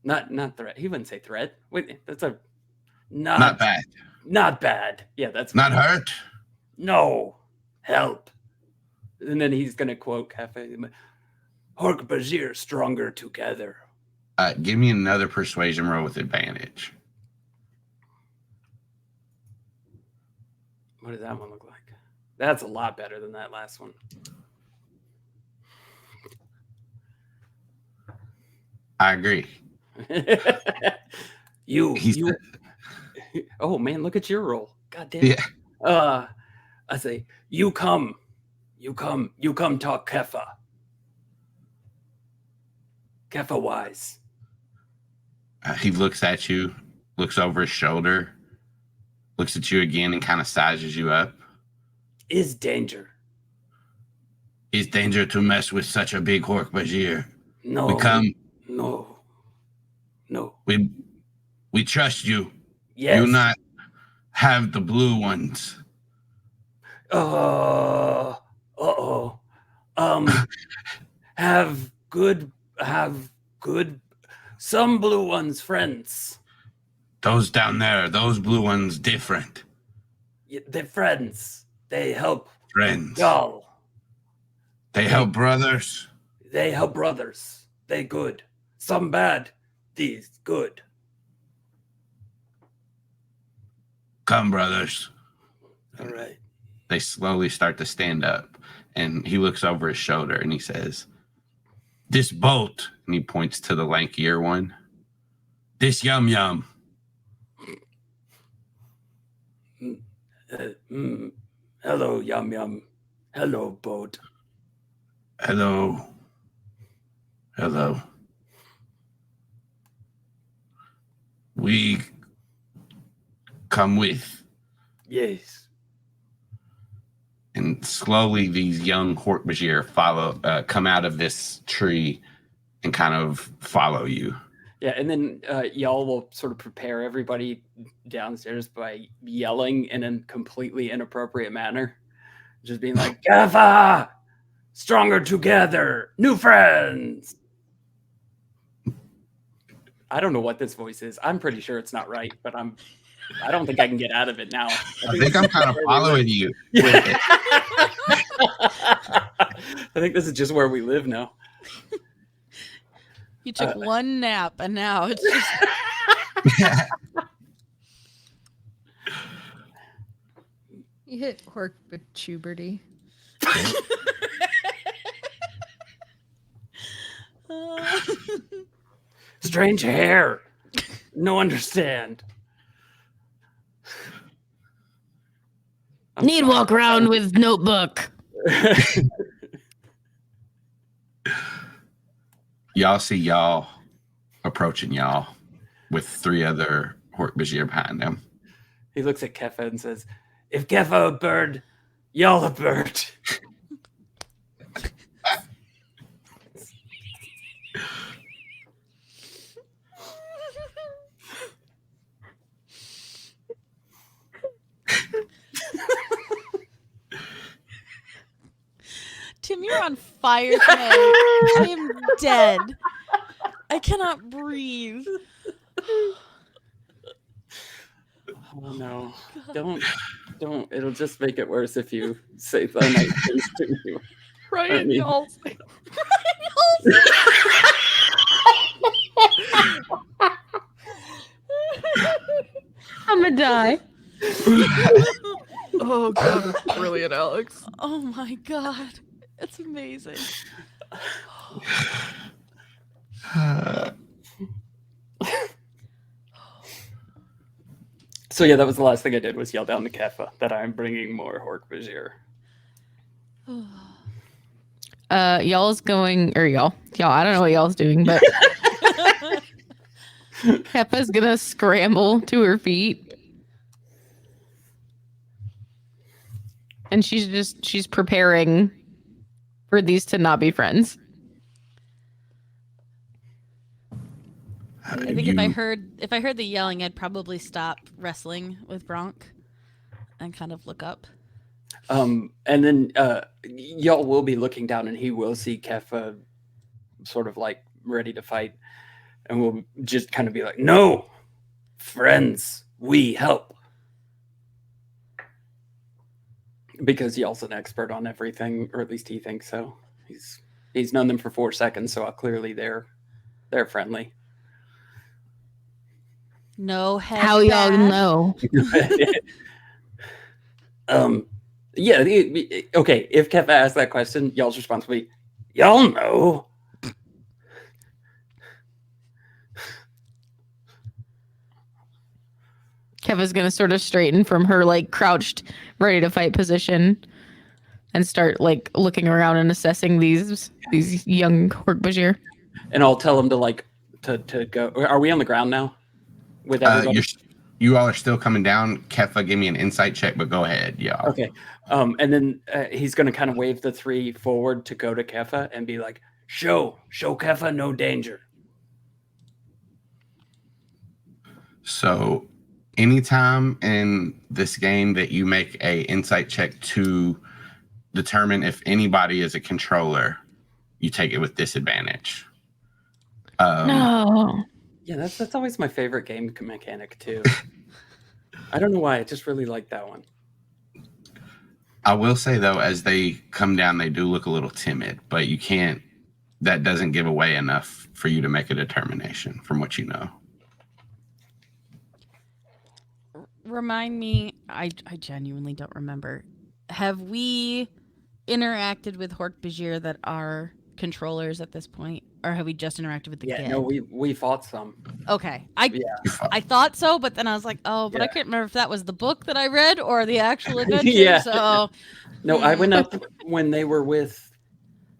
Not threat. He wouldn't say threat. Wait, that's a Not bad. Not bad. Yeah, that's Not hurt. No. Help. And then he's gonna quote Keffa. Hork-Bajir stronger together. Give me another persuasion roll with advantage. What does that one look like? That's a lot better than that last one. I agree. you. Said, oh man, look at your roll. God damn. Yeah. I say, you come talk Keffa. Keffa wise. He looks at you, looks over his shoulder, looks at you again, and kind of sizes you up. Is danger. Is danger to mess with such a big Hork-Bajir. No. We come. No. We trust you. Yes. You not have the blue ones. Have good some blue ones friends. Those down there, those blue ones different. They're friends. They help Friends. y'all. They help brothers. They help brothers. They good. Some bad. These good. Come, brothers. All right. They slowly start to stand up, and he looks over his shoulder and he says, this boat, and he points to the lankier one, this yum yum. Hello, yum yum. Hello, boat. Hello. We come with. Yes. And slowly these young Hork-Bajir come out of this tree and kind of follow you. Yeah, and then y'all will sort of prepare everybody downstairs by yelling in a completely inappropriate manner. Just being like, Keffa! Stronger together! New friends! I don't know what this voice is. I'm pretty sure it's not right, but I don't think I can get out of it now. I think I'm kind of following you with it. I think this is just where we live now. You took one nap, and now it's just... You hit Hork-Bajir. Strange hair. No understand. Need walk around with notebook. Y'all see y'all approaching y'all with 3 other Hork-Bajir behind them. He looks at Keffa and says, if Keffa a bird, y'all a bird. Tim, you're on fire today. I am dead. I cannot breathe. Oh no. Don't. It'll just make it worse if you say the nice things to me. Ryan Yalls. I'm gonna die. Oh god, that's brilliant, Alex. Oh my god. It's amazing. So yeah, that was the last thing I did was yell down to Keffa that I'm bringing more Hork-Bajir. Y'all's going, or y'all, I don't know what y'all's doing, but Keffa's gonna scramble to her feet. And she's preparing for these to not be friends. I think if I heard the yelling, I'd probably stop wrestling with Bronk and kind of look up. And then y'all will be looking down and he will see Keffa sort of like ready to fight. And we'll just kind of be like, no, friends, we help. Because y'all's an expert on everything, or at least he thinks so. He's known them for 4 seconds, so clearly they're friendly. No head. How y'all bad. know? Yeah. Okay. If Keffa asks that question, y'all's response will be, "Y'all know." Keffa's gonna sort of straighten from her like crouched, ready to fight position, and start like looking around and assessing these young Hork-Bajir. And I'll tell him to go. Are we on the ground now? With everybody. You all are still coming down. Keffa, give me an insight check, but go ahead, y'all. Okay. And then he's going to kind of wave the three forward to go to Keffa and be like, show Keffa no danger. So anytime in this game that you make a insight check to determine if anybody is a controller, you take it with disadvantage. No. Yeah, that's always my favorite game mechanic too. I don't know why. I just really like that one. I will say though, as they come down, they do look a little timid, but you can't. That doesn't give away enough for you to make a determination from what you know. Remind me, I genuinely don't remember. Have we interacted with Hork-Bajir that are controllers at this point, or have we just interacted with the Yeah, kid? no, we fought some. Okay, I thought so, but then I was like, oh, but I couldn't remember if that was the book that I read or the actual adventure. Yeah. So No, I went up when they were with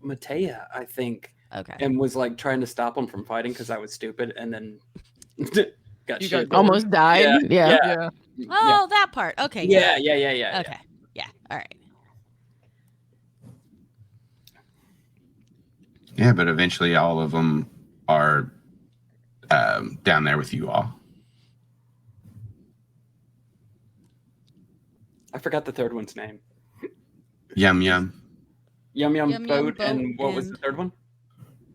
Matea, I think, okay, and was like trying to stop them from fighting because I was stupid, and then got You shit. got Almost died. Yeah. Yeah. oh, that part. Okay, Yeah. okay, yeah, all right. Yeah, but eventually all of them are down there with you all. I forgot the third one's name. Yum Yum. Yum Yum Yum Yum Boat, Boat and what was the and- third one?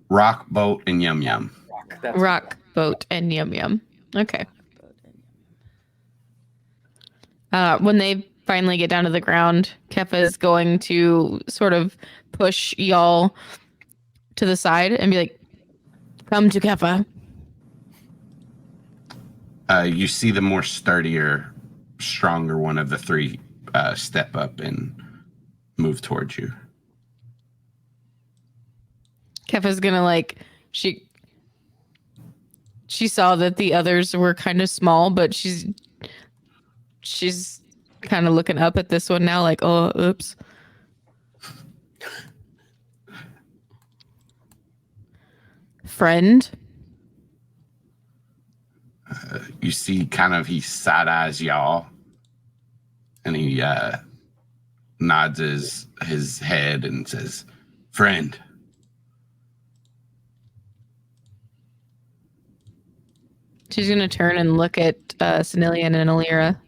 Rock, Boat, and Yum Yum. Rock. That's Rock, boat, and Yum Yum. Okay. When they finally get down to the ground, Keffa is going to sort of push y'all to the side and be like, "Come to Keffa." You see the more sturdier, stronger one of the three step up and move towards you. Keffa's gonna like she saw that the others were kind of small, but she's kind of looking up at this one now, like, oh, oops. Friend. You see kind of he side eyes y'all and he nods his head and says, "Friend." She's gonna turn and look at Senilian and Alira.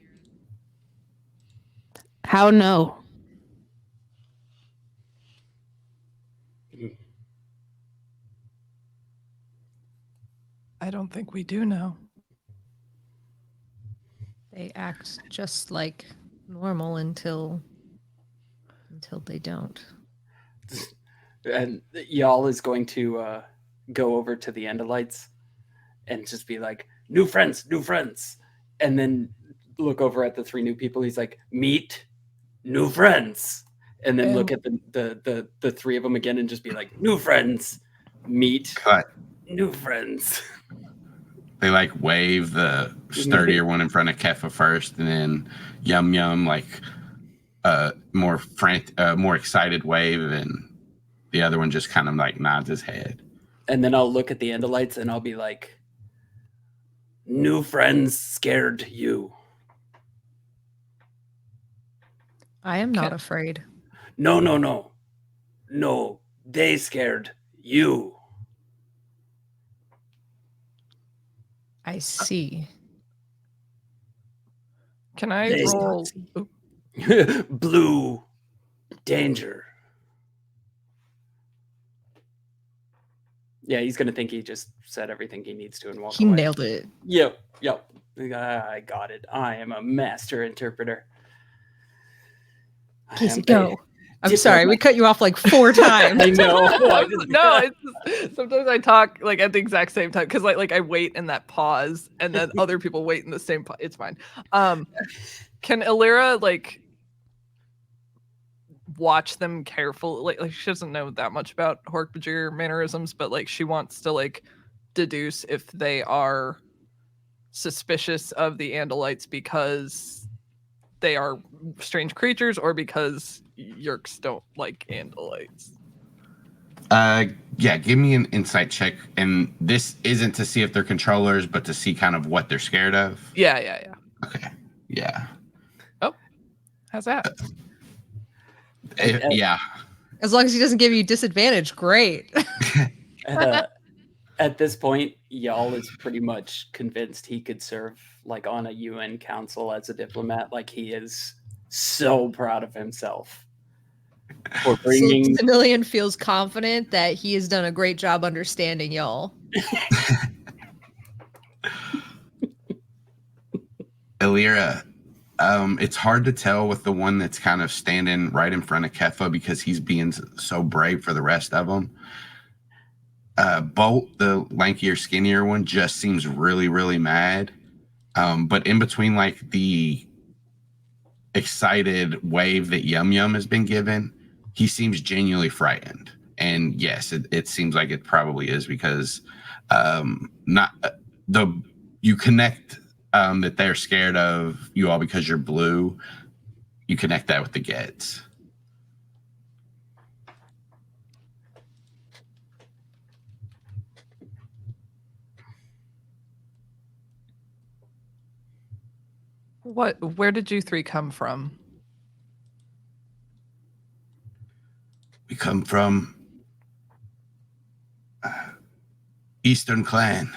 How no? I don't think we do know. They act just like normal until they don't. And y'all is going to go over to the Endolites and just be like, new friends, and then look over at the three new people. He's like, meet new friends, and then look at the three of them again and just be like, new friends, meet Cut. new friends. They like wave the sturdier one in front of Keffa first, and then Yum Yum like more excited wave, and the other one just kind of like nods his head. And then I'll look at the Endolites and I'll be like, new friends scared you. I am not afraid. No, they scared you. I see. Can I They roll? Blue danger. Yeah, he's gonna think he just said everything he needs to and walk He away. nailed it. Yep. I got it. I am a master interpreter. Casey, go. I'm sorry, we cut you off like 4 times. I know. No, it's just, sometimes I talk like at the exact same time because like I wait in that pause and then other people wait in the same pause. It's fine. Can Illyra like watch them carefully? Like she doesn't know that much about Hork-Bajir mannerisms, but like she wants to like deduce if they are suspicious of the Andalites because they are strange creatures or because Yeerks don't like Andalites. Yeah, give me an insight check. And this isn't to see if they're controllers, but to see kind of what they're scared of. Yeah. Okay. Yeah. Oh, how's that? Yeah. As long as he doesn't give you disadvantage, great. At this point, y'all is pretty much convinced he could serve like on a UN council as a diplomat. Like he is so proud of himself for bringing. Simillion feels confident that he has done a great job understanding y'all. Illyra, it's hard to tell with the one that's kind of standing right in front of Keffa because he's being so brave for the rest of them. Bolt, the lankier, skinnier one, just seems really, really mad. But in between, like the excited wave that Yum Yum has been given, he seems genuinely frightened. And yes, it seems like it probably is because you connect that they're scared of you all because you're blue. You connect that with the Gets. Where did you 3 come from? We come from Eastern Clan.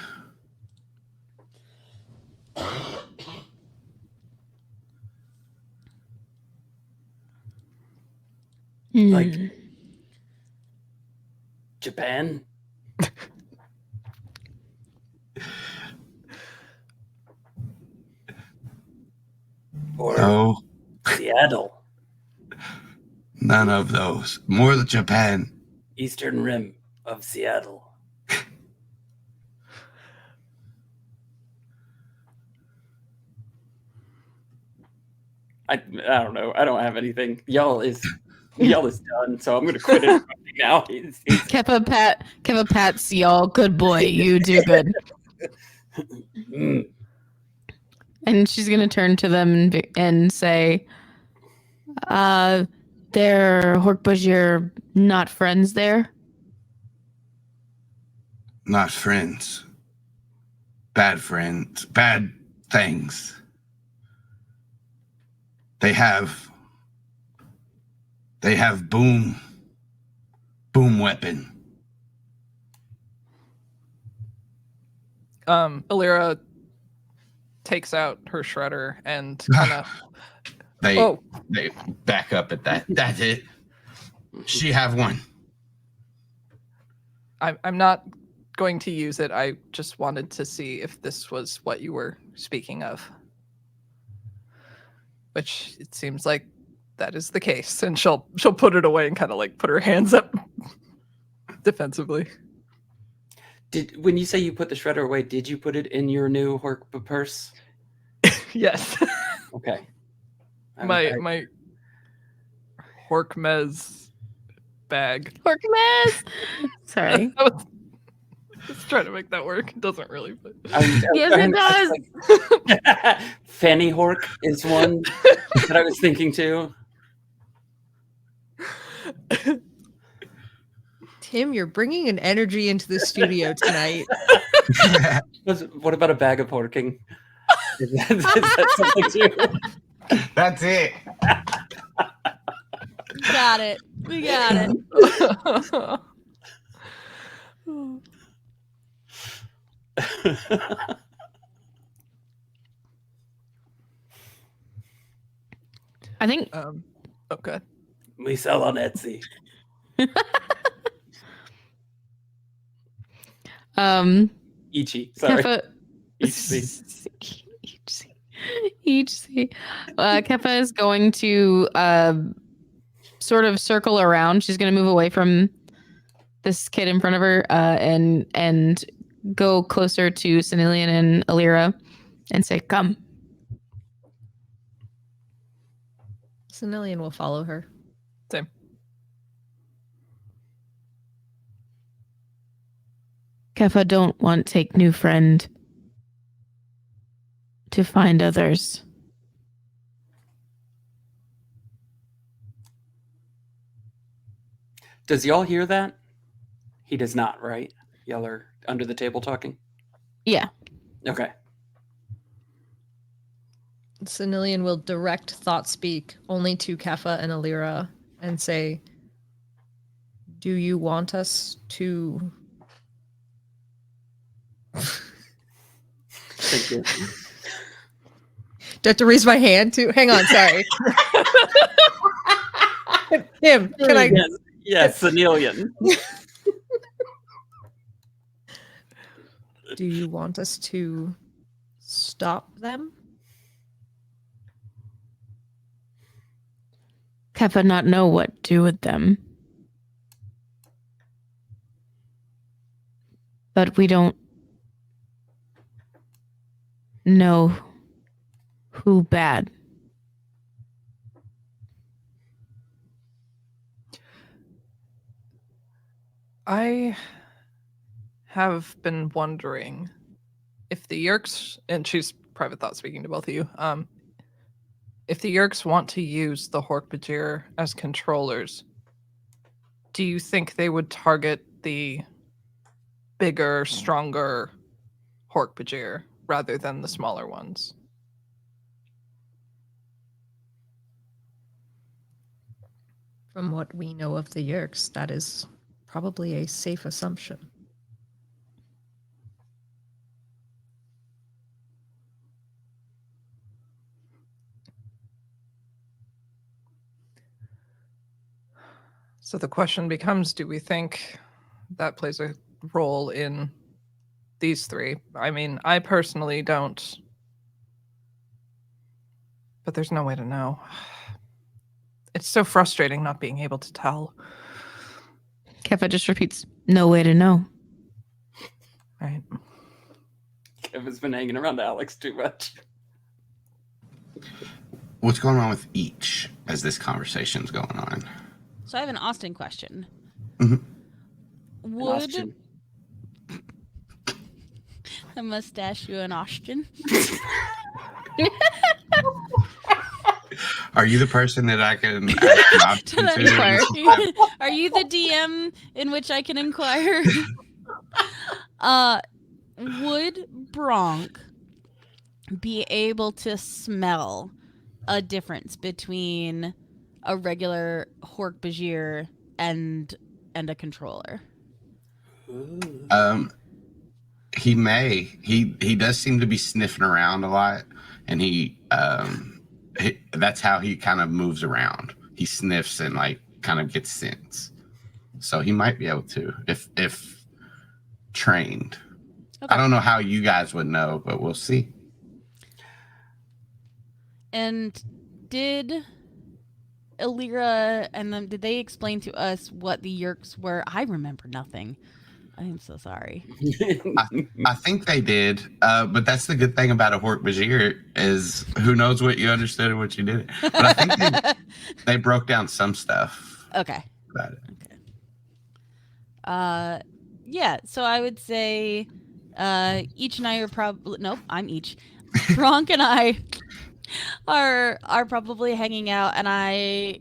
Like Japan? Or No, Seattle? none of those. More than Japan. Eastern Rim of Seattle. I don't know. I don't have anything. Y'all is done, so I'm gonna quit it now. Keffa pats y'all. Good boy, you do good. And she's gonna turn to them and say, "They're Hork-Bajir not friends there." Not friends. Bad friends. Bad things. They have boom weapon. Illyra takes out her shredder and kind of They back up at that. That's it. She have one. I'm not going to use it. I just wanted to see if this was what you were speaking of. Which it seems like that is the case. And she'll put it away and kind of like put her hands up defensively. When you say you put the shredder away, did you put it in your new Hork purse? Yes. Okay. My Hork-Mez bag. Hork-Mez. Sorry. I was just trying to make that work. It doesn't really, but Yes, it does. Fanny Hork is one that I was thinking too. Tim, you're bringing an energy into the studio tonight. What about a bag of horking? Is that something too? That's it. Got it. We got it. I think okay. We sell on Etsy. Ichi. Sorry. Keffa, Ichi. Keffa is going to sort of circle around. She's going to move away from this kid in front of her and go closer to Senilian and Alira and say, come. Senilian will follow her. Same. Keffa don't want take new friend to find others. Does y'all hear that? He does not, right? Y'all are under the table talking? Yeah. Okay. Senilian will direct thought speak only to Keffa and Alira and say, do you want us to... Thank you. Do I have to raise my hand too? Hang on, sorry. Him, can I... Yes, Senilian. Do you want us to stop them? Keffa not know what do with them. But we don't know who bad. I have been wondering if the Yeerks, and she's private thought speaking to both of you, if the Yeerks want to use the Hork-Bajir as controllers, do you think they would target the bigger, stronger Hork-Bajir rather than the smaller ones? From what we know of the Yeerks, that is probably a safe assumption. So the question becomes, do we think that plays a role in these three? I mean, I personally don't, but there's no way to know. It's so frustrating not being able to tell. Keffa just repeats, no way to know. Right. Kevin's been hanging around Alex too much. What's going on with each as this conversation's going on? So I have an Austin question. Mhm. Would Austin. a mustache you an Austin? Are you the person that I can ask an option Did I to? inquire? Are you the DM in which I can inquire? Would Bronk be able to smell a difference between a regular Hork-Bajir and a controller? He may. He does seem to be sniffing around a lot, and that's how he kind of moves around. He sniffs and like kind of gets scents. So he might be able to if trained. Okay. I don't know how you guys would know, but we'll see. And did Alira and them, did they explain to us what the Yeerks were? I remember nothing. I am so sorry. I think they did, but that's the good thing about a Hork-Bajir is who knows what you understood and what you didn't. But I think they broke down some stuff Okay. about it. Okay. Yeah, so I would say each and I are probably, nope, I'm each. Bronk and I are probably hanging out, and I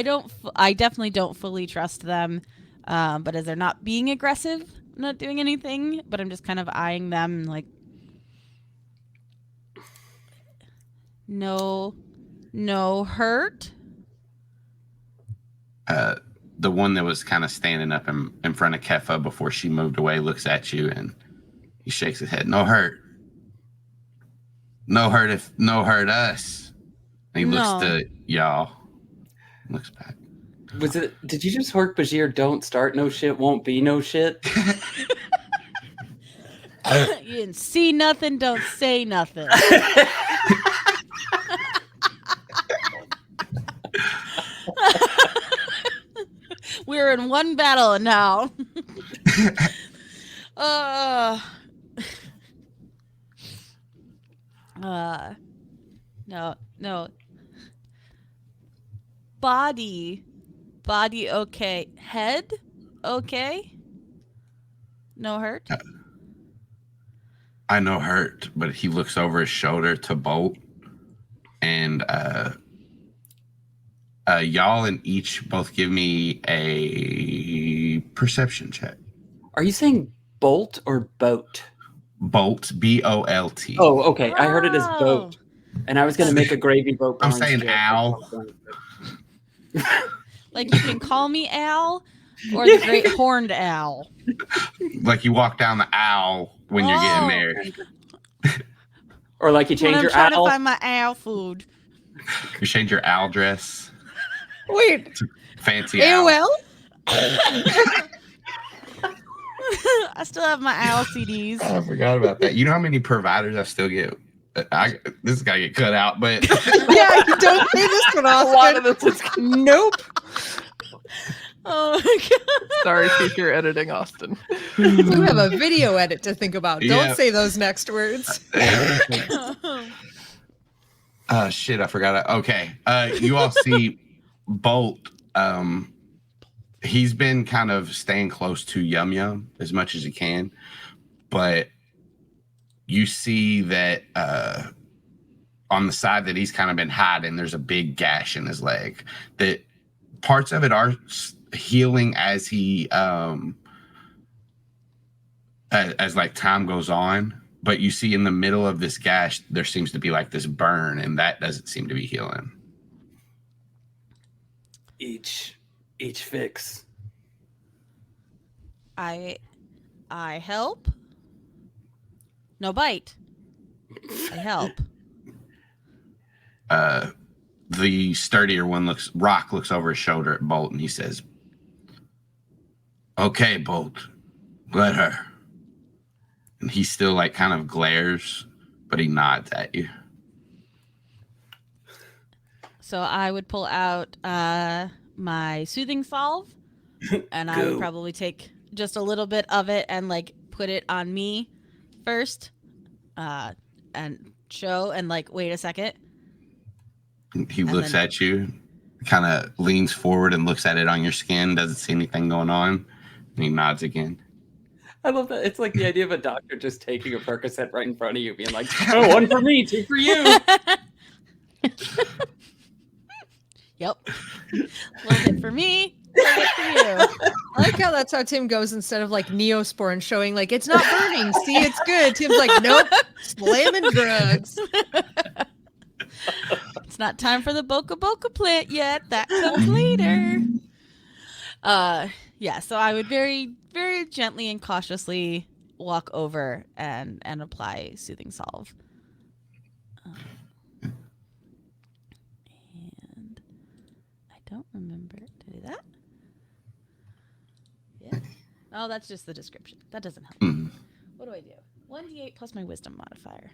definitely don't fully trust them. But as they're not being aggressive, not doing anything, but I'm just kind of eyeing them like, no hurt. The one that was kind of standing up in front of Keffa before she moved away looks at you and he shakes his head. No hurt. No hurt if no hurt us. And he looks to y'all. Looks back. Did you just Hork-Bajir don't start no shit, won't be no shit? You didn't see nothing, don't say nothing. We're in one battle now. No. Body, okay. Head, okay. No hurt. I know hurt, but he looks over his shoulder to Bolt, and y'all and each both give me a perception check. Are you saying bolt or boat? Bolt, Bolt. Oh, okay. I heard it as boat, and I was going to make a gravy boat. I'm Barnes saying joke. owl. Like you can call me Al, or the Great Horned Owl. Like you walk down the owl when you're getting married. Or like you change when your I'm trying owl. to find my owl food. You change your owl dress. Wait, Fancy owl. AOL? I still have my owl CDs. I forgot about that. You know how many providers I still get? This is gotta get cut out, but Yeah, you don't say this one, Austin. A lot of this is Nope. Oh my god. sorry, future editing, Austin. You have a video edit to think about. Yeah. Don't say those next words. Shit, I forgot. Okay. You all see Bolt. He's been kind of staying close to Yum Yum as much as he can, but you see that on the side that he's kind of been hiding, there's a big gash in his leg. That parts of it are healing as he as like time goes on, but you see in the middle of this gash there seems to be like this burn, and that doesn't seem to be healing. Each fix. I help. No bite. I help. The sturdier one Rock looks over his shoulder at Bolt and he says, "Okay, Bolt, let her." And he still like kind of glares, but he nods at you. So I would pull out my soothing salve, and I would probably take just a little bit of it and like put it on me first, and show and like wait a second. He looks at you, kind of leans forward and looks at it on your skin, doesn't see anything going on, and he nods again. I love that. It's like the idea of a doctor just taking a Percocet right in front of you, being like, "Oh, one for me, two for you." Yep. A little bit for me, a little bit for you. I like how that's how Tim goes instead of like Neosporin showing like it's not burning. See, it's good. Tim's like, nope, slamming drugs. It's not time for the Boca Boca plant yet. That comes later. Yeah, so I would very, very gently and cautiously walk over and apply soothing salve. And I don't remember to do that. Yeah. Oh, that's just the description. That doesn't help. What do I do? 1d8 plus my wisdom modifier.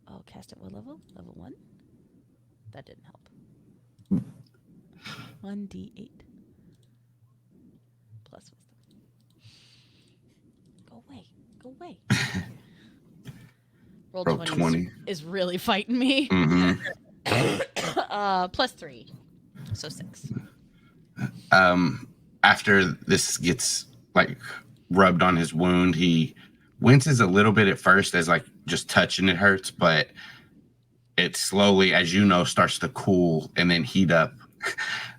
Oh, cast at what level? Level 1? That didn't help. 1d8 plus wisdom. Go away. Go away. Roll 20 is really fighting me. Plus 3. So 6. After this gets like rubbed on his wound, he winces a little bit at first as like just touching it hurts, but it slowly, as you know, starts to cool and then heat up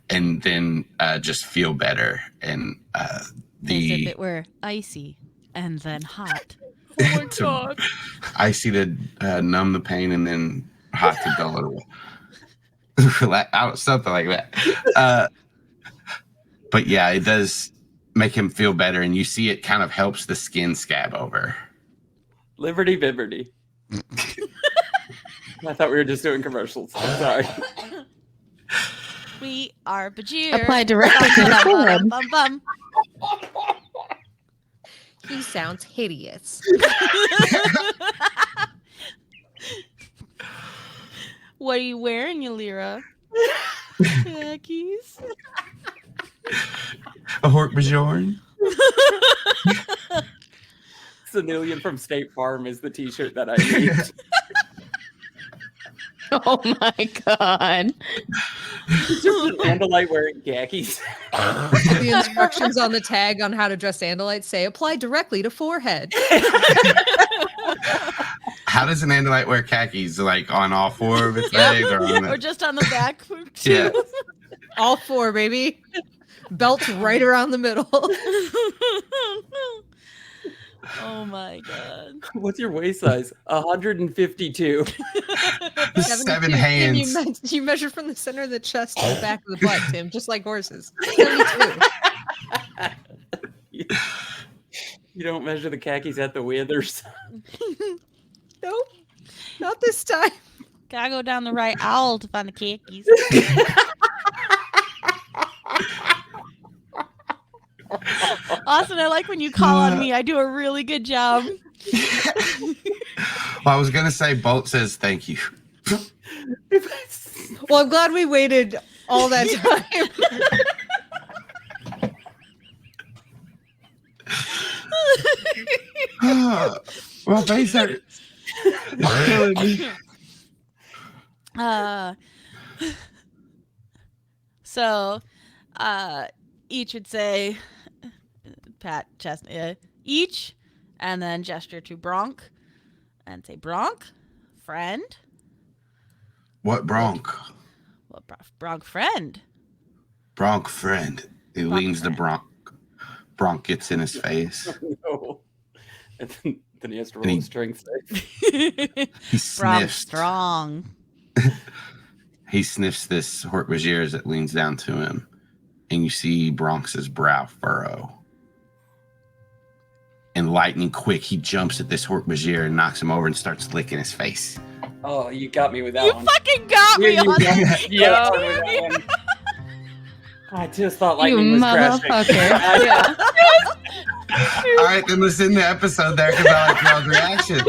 and then just feel better. And As if it were icy and then hot. Oh my god. icy to numb the pain and then hot to dull it away. Something like that. But yeah, it does make him feel better, and you see it kind of helps the skin scab over. Liberty Bibberty. I thought we were just doing commercials. I'm sorry. We are Bajir. Apply directly to the forehead. Bum, bum. He sounds hideous. What are you wearing, Yalira? Khakis. A Hork-Bajir? Senillion from State Farm is the t-shirt that I need. Oh my god. Just an Andalite wearing khakis. The instructions on the tag on how to dress Andalites say apply directly to forehead. How does an Andalite wear khakis? Like on all four of its legs, or on Or it? just on the back. Too. Yeah. All four, baby. Belts right around the middle. Oh my god. What's your waist size? 152. 7 Tim, hands. you measure from the center of the chest to the back of the butt, Tim, just like horses. 72. You don't measure the khakis at the withers. Nope. Not this time. Gotta go down the right aisle to find the khakis. Austin, I like when you call on me. I do a really good job. Well, I was gonna say Bolt says thank you. Well, I'm glad we waited all that time. My face hurts. It's killing me. So, each would say, pat chest, each, and then gesture to Bronk, and say, Bronk, friend. What Bronk? What Bronk friend? Bronk friend. He Bronk leans to friend. Bronk. Bronk gets in his face. No. And then he has to And roll he- a strength save. He Bronk sniffs. strong. He sniffs this Hork-Bajir as it leans down to him, and you see Bronx's brow furrow. And lightning quick, he jumps at this Hork-Bajir and knocks him over and starts licking his face. Oh, you got me with that You one. fucking got me, you Austin. got me with that one. I just thought You lightning was crashing. motherfucker. Yeah. All right, then let's end the episode there because I like y'all's reactions.